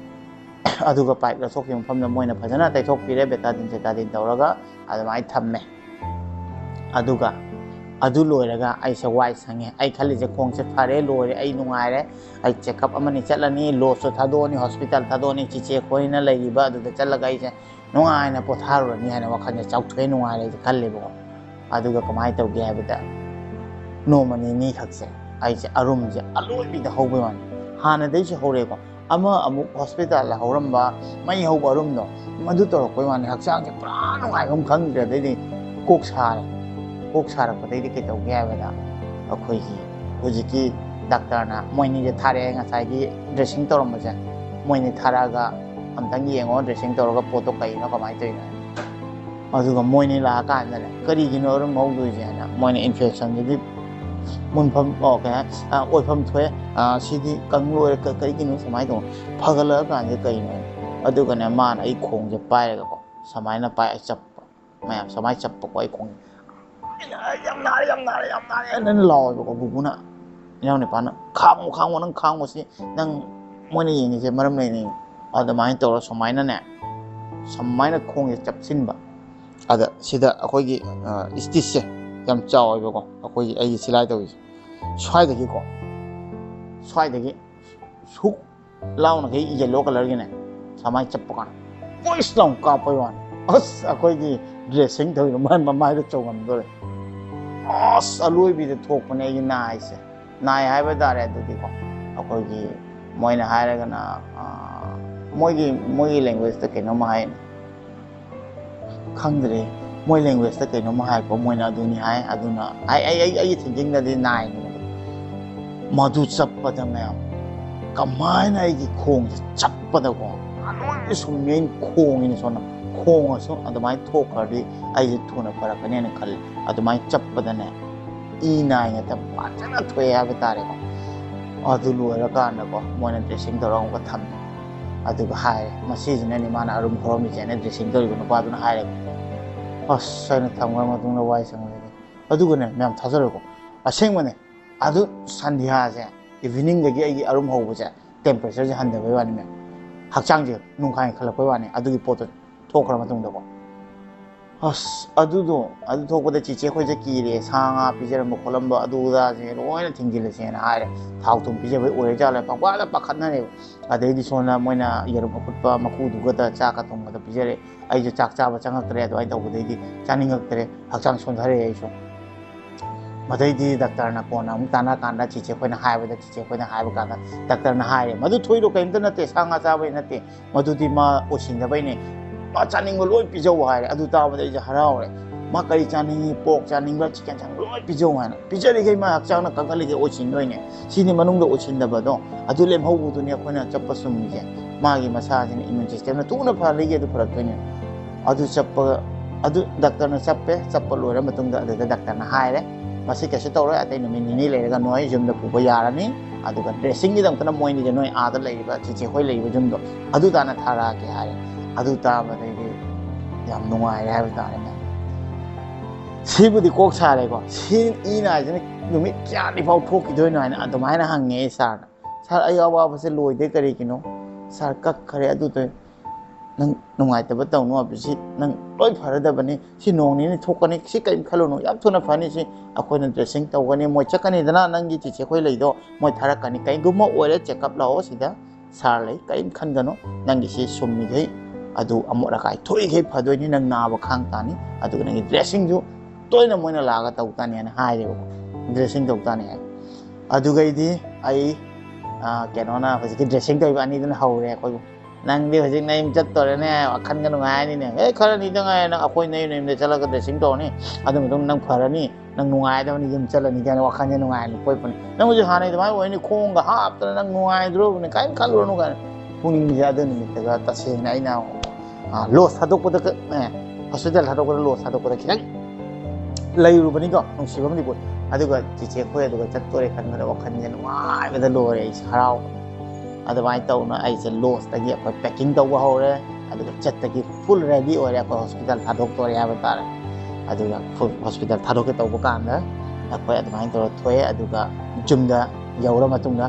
ꯑꯗꯨꯒ ꯄꯥꯏꯞ ꯂꯧꯊꯣꯛꯈꯤꯕ ꯃꯐꯝꯗ ꯃꯣꯏꯅ ꯐꯖꯅ ꯇꯩꯊꯣꯛꯄꯤꯔꯦ ꯕꯦꯇꯥꯗꯤꯟ ꯁꯦꯇꯥꯗꯤꯟ ꯇꯧꯔꯒ ꯑꯗꯨꯃꯥꯏꯅ ꯊꯝꯃꯦ ꯑꯗꯨꯒ ꯑꯗꯨ ꯂꯣꯏꯔꯒ ꯑꯩꯁꯦ ꯋꯥꯏ ꯁꯪꯉꯦ ꯑꯩ ꯈꯜꯂꯤꯁꯦ ꯈꯣꯡꯁꯦ ꯐꯔꯦ ꯂꯣꯏꯔꯦ ꯑꯩ ꯅꯨꯡꯉꯥꯏꯔꯦ ꯑꯩ ꯆꯦꯛꯑꯞ ꯑꯃꯅꯤ ꯆꯠꯂꯅꯤ ꯂꯣꯁꯁꯨ ꯊꯥꯗꯣꯛꯑꯅꯤ ꯍꯣꯁꯄꯤꯇꯥꯜ ꯊꯥꯗꯣꯛꯑꯅꯤ ꯆꯤꯆꯦ ꯈꯣꯏꯅ ꯂꯩꯔꯤꯕ ꯑꯗꯨꯗ ꯆꯠꯂꯒ ꯑꯩꯁꯦ ꯅꯨꯡꯉꯥꯏꯅ ꯄꯣꯊꯥꯔꯨꯔꯅꯤ ꯍꯥꯏꯅ ꯋꯥꯈꯜꯁꯦ ꯆꯥꯎꯊꯣꯛꯑꯦ ꯅꯨꯡꯉꯥꯏꯔꯦ ꯑꯩꯁꯦ ꯈꯜꯂꯦꯕꯀꯣ ꯑꯗꯨꯒ ꯀꯃꯥꯏꯅ ꯇꯧꯒꯦ ꯍꯥꯏꯕꯗ ꯅꯣꯡꯃ ꯅꯤꯅꯤ ꯈꯛꯁꯦ ꯑꯩꯁꯦ ꯑꯔꯨꯝꯁꯦ ꯑꯂꯣꯏꯕꯤꯗ ꯍꯧꯕꯩ ꯋꯥꯅꯤ ꯍꯥꯟꯅꯗꯩꯁꯨ ꯍꯧꯔꯦꯀꯣ ꯑꯃꯨꯛ ꯍꯣꯁꯄꯤꯇꯥꯜꯗ ꯍꯧꯔꯝꯕ ꯃꯩ ꯍꯧꯕ ꯑꯔꯨꯝꯗꯣ ꯃꯗꯨ ꯇꯧꯔꯛꯄꯩ ꯋꯥꯅꯤ ꯍꯛꯆꯥꯡꯁꯦ ꯄꯨꯔꯥ ꯅꯨꯡꯉꯥꯏꯐꯝ ꯈꯪꯗ꯭ꯔꯦ ꯑꯗꯩꯗꯤ ꯀꯣꯛ ꯁꯥꯔꯛꯄꯗꯩꯗꯤ ꯀꯩꯗꯧꯒꯦ ꯍꯥꯏꯕꯗ ꯑꯩꯈꯣꯏꯒꯤ ꯍꯧꯖꯤꯛꯀꯤ ꯗꯥꯛꯇꯔꯅ ꯃꯣꯏꯅꯤꯁꯦ ꯊꯥꯔꯛꯑꯦ ꯉꯁꯥꯏꯒꯤ ꯗ꯭ꯔꯦꯁꯤꯡ ꯇꯧꯔꯝꯕꯁꯦ ꯃꯣꯏꯅꯤ ꯊꯥꯔꯛꯑꯒ ꯑꯝꯇꯪ ꯌꯦꯡꯉꯣ ꯗ꯭रेसिंग तौर पोतो कईनो कमाई तौर मोनी लाकाने करीगिनो मौदुजे मोने इन्फेक्शन मुनफम ओफम थोए सिदी कंगलोर कईगिनो समाई दो फगल काने कईनो मान आई खोंजे पाएगको समाइना पाए चप मैं समाई चप को आई खोंग यम नारे नन लाओबको बुबुना इनाव ने पाना खांगो नंग खांगो से नंग मोने येंगे मरम लेनी अदमाइन तौर समाइना ने समाइना खोंगे चपसिनबा अदा सिदा अखोगी स्टिच से यम चाओबको अखोगी आई सिलाई तौई स्वाइदगी सुक लाउना के येलो कलर की ने समाइ चपकान वॉइस लाउ कापयवान अस अखोगी ड्रेसिंग तौई ममाइ द चौगम दोरे अस अलोई भी थोकपने ये नाइ से नाइ हाइबे दारे दुदी को अखोगी मोइना हाइरगना मोगी लैंग्वेज त कइनो माहाय खंगदरे मोय लैंग्वेज त कइनो माहाय को मोइना अदुनी हाय अदुना आई थिंकिंग ददि नाइ मधु चप्पद मैम कमायना आई खोंग चप्पद को अलोय सुमेन खोंग इन सोना खोंग असो अदमाय थोखरदि आई थुना फरकने न खल अदमाय चप्पदने ई नाइ त पाचना थोय हाबे तारे को अदु लोरकान को मोइना ड्रेसिंग तौरंग को थम अदुगा हाय मसीजने माना अरुम खरोमी जेने ड्रेसिंग तौरिबो नुपादुना हाय अस सैना थमगा मतुंगना वाइ संगले अदुगने मैम थाजरको असेंगमने अदु संध्या से इवनिंग दगी आई अरुम होबसे टेम्परेचर जे हंदबे वानी मैम हक्चांग जे नुंखाय खलपै वानी अदुगी पोतो थोखरा मतुंगदको अस अदुदो अदु थोकपदे चिचे खोजे कीरे सांगा पिजरम खोलंब अदुदा जे लोयना थिंगिलेसेना हाय थाव तुम पिजबे ओरे जाले पावाला पाखतनाने अदैदि सोना मोइना यरु पपुटपा मखुदुगदा चाका तुंगदा पिजरे आइजो चाक चाबा चंगक्तरे अदु आइ तौबदैदि चानिंगक्तरे हक्चांग सोंधरे आइसो मदैदि डॉक्टर ना कोना अमु ताना कांदा चिचे खोइना हायबदा चिचे खोइना हायब कांदा डॉक्टर ना हाय मदु थोइरो कइमत नते सांगा चाबे नते मदुदि मा ओसिनदबैने मा चानिंग लोय पिजौ हाय अदु ताबदै जे हरावरे मा करी चानिंगी पोक चानिंगबा चिकन चांग लोय पिजौ हाय पिजरिगै मा हक्चांगना कंगलिगे ओसिनदोइने सिनि मनुंगदा ओसिनदबदो अदु लेमहौबुदुने खोइना चप्पसुमजे मागी मसाजिन इम्यून सिस्टम ना तुना फालिगे अदु फरकतोइने अदु चप्प अदु डॉक्टर ना चप्पे चप्प लोयरा मतुंगदा अदु डॉक्टर ना हायरे मसी कैसे तौर अतई नुमित निनी लेरगा नोय जुमदा पुबा यारानी अदुगा ड्रेसिंग गी दमतना मोइनी जे नोय आदा लेरिबा चिचे होय लेरिबा जुमदो अदु ताना थारा के हाय अदु ताबदैदि याम नुंगाय हायबा तारे ना सिबुदि कोक सारेको सि इना जने नुमित क्यानि फाव थोकिदोइनो हायना अदुमायना हंगे सर अय अवाबसे लोयदे करिकिनो सर कक खरे अदु तो नंग नुंगाइतबा तौनो अबिसि नंग लोय फरदबनी सि नोंनि थोकनी सि कइम खलोनो याम थुना फनी सि अखोइना ड्रेसिंग तौगनी मोय चकनी दना नंगी चिचे खोय लैदो मोय थारकनी कइगुम ओरे चेकअप लाओ सिदा सार लै कइम खनगनो नंगी सि सुम्मिगै अदु अमोरकाय थोइगै फदोइनी नंग नाबा खांग तानी अदु नंगी ड्रेसिंग जु तोइना मोइना लागा तौतानी हाना हायरेबो ड्रेसिंग तौतानी हाय अदुगैदि आई केनोना हजिकि ड्रेसिंग तौइबा अनि दना हौरे अखोइ नंदी हजिक नइम चत्तोरेने अखन गनु गायनिने ए खरनी दंगाय न अखोइ नइ नइम चलगा ड्रेसिंग तौनी अदु मदुं नंग फरनी नंग नुंगाय दवनी युम चलनी गाने वखन जे नुंगाय नि कोइ पनि नंग जे हानै दमाय ओइनि खोंगा हापतन नंग नुंगाय द्रोबने काइन खालुरनु गाने पुनिंग जे अदु निमित्तगा तसेना आइना लॉस थादोकपद हॉस्पिटल थादोकपद लॉस थादोकपद खिनां लैरुबनिको नुंसिबमदि ꯑꯗꯨꯒ ꯆꯤꯆꯦ ꯈꯣꯏ ꯑꯗꯨꯒ ꯆꯠꯇꯣꯔꯦ ꯈꯟꯕꯗ ꯋꯥꯈꯜꯁꯦ ꯅꯨꯡꯉꯥꯏꯕꯗ ꯂꯣꯏꯔꯦ ꯑꯩꯁꯦ ꯍꯔꯥꯎꯕ ꯑꯗꯨꯃꯥꯏꯅ ꯇꯧꯅ ꯑꯩꯁꯦ ꯂꯣꯁꯇꯒꯤ ꯑꯩꯈꯣꯏ ꯄꯦꯛꯀꯤꯡ ꯇꯧꯕ ꯍꯧꯔꯦ ꯑꯗꯨꯒ ꯆꯠꯇꯒꯤ ꯐꯨꯜ ꯔꯦꯗꯤ ꯑꯣꯏꯔꯦ ꯑꯩꯈꯣꯏ ꯍꯣꯁꯄꯤꯇꯥꯜ ꯊꯥꯗꯣꯛꯇꯣꯔꯦ ꯍꯥꯏꯕ ꯇꯥꯔꯦ ꯑꯗꯨꯒ ꯐꯨꯜ ꯍꯣꯁꯄꯤꯇꯥꯜ ꯊꯥꯗꯣꯛꯀꯦ ꯇꯧꯕ ꯀꯥꯟꯗ ꯑꯩꯈꯣꯏ ꯑꯗꯨꯃꯥꯏꯅ ꯇꯧꯔ ꯊꯣꯛꯑꯦ ꯑꯗꯨꯒ ꯌꯨꯝꯗ ꯌꯧꯔ ꯃꯇꯨꯡꯗ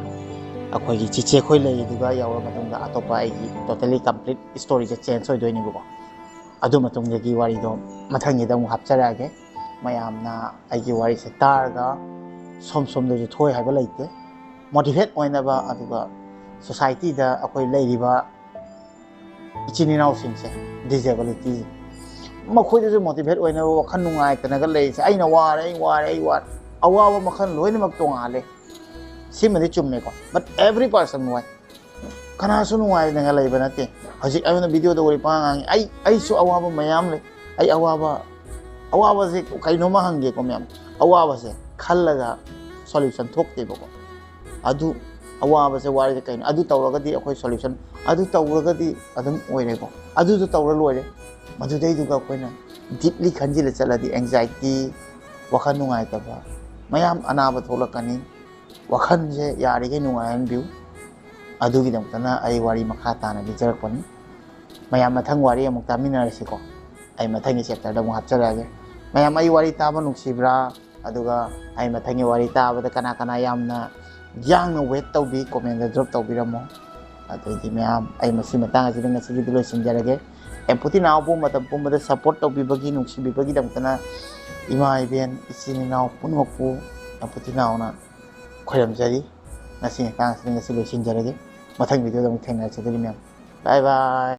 ꯑꯩꯈꯣꯏꯒꯤ ꯆꯤꯆꯦ ꯈꯣꯏ ꯂꯩꯗꯨꯒ ꯌꯧꯔ ꯃꯇꯨꯡꯗ ꯑꯇꯣꯞꯄ ꯑꯩꯒꯤ ꯇꯣꯇꯦꯂꯤ ꯀꯝꯄ꯭ꯂꯤꯠ ꯁ꯭ꯇꯣꯔꯤꯁꯦ ꯆꯦꯟꯖ ꯑꯣꯏꯗꯣꯏꯅꯦꯕꯀꯣ ꯑꯗꯨ ꯃꯇꯨꯡꯗꯒꯤ ꯋꯥꯔꯤꯗꯣ ꯃꯊꯪꯒꯤꯗ ꯑꯃꯨꯛ ꯍꯥꯞꯆꯔꯛꯑꯒꯦ ꯃꯌꯥꯝꯅ ꯑꯩꯒꯤ ꯋꯥꯔꯤꯁꯦ ꯇꯥꯔꯒ ꯁꯣꯝꯗꯁꯨ ꯊꯣꯏ ꯍꯥꯏꯕ ꯂꯩꯇꯦ ꯃꯣꯇꯤꯚꯦꯠ ꯑꯣꯏꯅꯕ ꯑꯗꯨꯒ ꯁꯣꯁꯥꯏꯇꯤꯗ ꯑꯩꯈꯣꯏ ꯂꯩꯔꯤꯕ ꯏꯆꯤꯟ ꯏꯅꯥꯎꯁꯤꯡꯁꯦ ꯗꯤꯖꯦꯕꯤꯂꯤꯇꯤ ꯃꯈꯣꯏꯗꯁꯨ ꯃꯣꯇꯤꯚꯦꯠ ꯑꯣꯏꯅꯕ ꯋꯥꯈꯜ ꯅꯨꯡꯉꯥꯏꯇꯅꯒ ꯂꯩꯔꯤꯁꯦ ꯑꯩꯅ ꯋꯥꯔꯦ ꯑꯩ ꯋꯥꯔꯦ ꯑꯋꯥꯕ ꯃꯈꯜ ꯂꯣꯏꯅꯃꯛ ꯇꯣꯡꯉꯥꯜꯂꯦ ꯁꯤꯃꯗꯤ ꯆꯨꯝꯃꯦꯀꯣ ꯕꯠ ꯑꯦꯚ꯭ꯔꯤ ꯄꯥꯔꯁꯟ ꯅꯨꯡꯉꯥꯏ ꯀꯅꯥꯁꯨ ꯅꯨꯡꯉꯥꯏꯗꯅ ꯂꯩꯕ ꯅꯠꯇꯦ ꯍꯧꯖꯤꯛ ꯑꯩꯅ ꯚꯤꯗꯤꯑꯣꯗ ꯋꯥꯔꯤ ꯉꯥꯡꯉꯤ ꯑꯩꯁꯨ ꯑꯋꯥꯕ ꯃꯌꯥꯝ ꯂꯩ ꯑꯩ ꯑꯋꯥꯕꯁꯦ ꯀꯩꯅꯣꯝꯃ ꯍꯪꯒꯦꯀꯣ ꯃꯌꯥꯝ ꯑꯋꯥꯕꯁꯦ ꯈꯜꯂꯒ ꯁꯣꯜꯌꯨꯁꯟ ꯊꯣꯛꯇꯦꯕꯀꯣ ꯑꯗꯨ ꯑꯋꯥꯕꯁꯦ ꯋꯥꯔꯤꯁꯦ ꯀꯩꯅꯣ ꯑꯗꯨ ꯇꯧꯔꯒꯗꯤ ꯑꯩꯈꯣꯏ ꯁꯣꯜꯌꯨꯁꯟ ꯑꯗꯨ ꯇꯧꯔꯒꯗꯤ ꯑꯗꯨꯝ ꯑꯣꯏꯔꯦꯀꯣ ꯑꯗꯨꯗꯣ ꯇꯧꯔ ꯂꯣꯏꯔꯦ ꯃꯗꯨꯗꯩꯗꯨꯒ ꯑꯩꯈꯣꯏꯅ ꯗꯤꯞꯂꯤ ꯈꯟꯖꯤꯜꯂ ꯆꯠꯂꯗꯤ ꯑꯦꯡꯖꯥꯏꯇꯤ ꯋꯥꯈꯜ ꯅꯨꯡꯉꯥꯏꯇꯕ ꯃꯌꯥꯝ ꯑꯅꯥꯕ ꯊꯣꯛꯂꯛꯀꯅꯤ ꯋꯥꯈꯜꯁꯦ ꯌꯥꯔꯤꯈꯩ ꯅꯨꯡꯉꯥꯏꯍꯟꯕꯤꯌꯨ ꯑꯗꯨꯒꯤꯗꯃꯛꯇꯅ ꯑꯩ ꯋꯥꯔꯤ ꯃꯈꯥ ꯇꯥꯅ ꯂꯤꯖꯔꯛꯄꯅꯤ ꯃꯌꯥꯝ ꯃꯊꯪ ꯋꯥꯔꯤ ꯑꯃꯨꯛ ꯇꯥꯃꯤꯟꯅꯔꯁꯤꯀꯣ ꯑꯩ ꯃꯊꯪꯒꯤ ꯆꯦꯞꯇꯔꯗ ꯑꯃꯨꯛ ꯍꯥꯞꯆꯔꯛꯑꯒꯦ ꯃꯌꯥꯝ ꯑꯩ ꯋꯥꯔꯤ ꯇꯥꯕ ꯅꯨꯡꯁꯤꯕ꯭ꯔꯥ ꯑꯗꯨꯒ ꯑꯩ ꯃꯊꯪꯒꯤ ꯋꯥꯔꯤ ꯇꯥꯕꯗ ꯀꯅꯥ ꯌꯥꯝꯅ ꯌꯥꯡꯅ ꯋꯦꯠ ꯇꯧꯕꯤ ꯀꯣꯃꯦꯟꯗ ꯗ꯭ꯔꯣꯞ ꯇꯧꯕꯤꯔꯝꯃꯣ ꯑꯗꯩꯗꯤ ꯃꯌꯥꯝ ꯑꯩ ꯃꯁꯤ ꯃꯇꯥꯡ ꯑꯁꯤꯗ ꯉꯁꯤꯒꯤꯗꯤ ꯂꯣꯏꯁꯤꯟꯖꯔꯒꯦ ꯑꯦꯝꯄꯥꯊꯤ ꯅꯥꯎꯕꯨ ꯃꯇꯝ ꯄꯨꯝꯕꯗ ꯁꯞꯄꯣꯔꯠ ꯇꯧꯕꯤꯕꯒꯤ ꯅꯨꯡꯁꯤꯕꯤꯕꯒꯤꯗꯃꯛꯇꯅ ꯏꯃꯥ ꯏꯕꯦꯟ ꯏꯆꯤꯟ ꯏꯅꯥꯎ ꯄꯨꯝꯅꯃꯛꯄꯨ ꯑꯦꯝꯄꯥꯊꯤ ꯅꯥꯎꯅ ꯈꯣꯏꯔꯝꯖꯔꯤ ꯉꯁꯤ ꯃꯇꯥꯡ ꯑꯁꯤꯗ ꯉꯁꯤ ꯂꯣꯏꯁꯤꯟꯖꯔꯒꯦ ꯃꯊꯪ ꯚꯤꯗꯤꯑꯣꯗ ꯑꯃꯨꯛ ꯊꯦꯡꯅꯔꯁꯤ ꯑꯗꯨꯗꯤ ꯃꯌꯥꯝ ꯕꯥꯏ ꯕꯥꯏ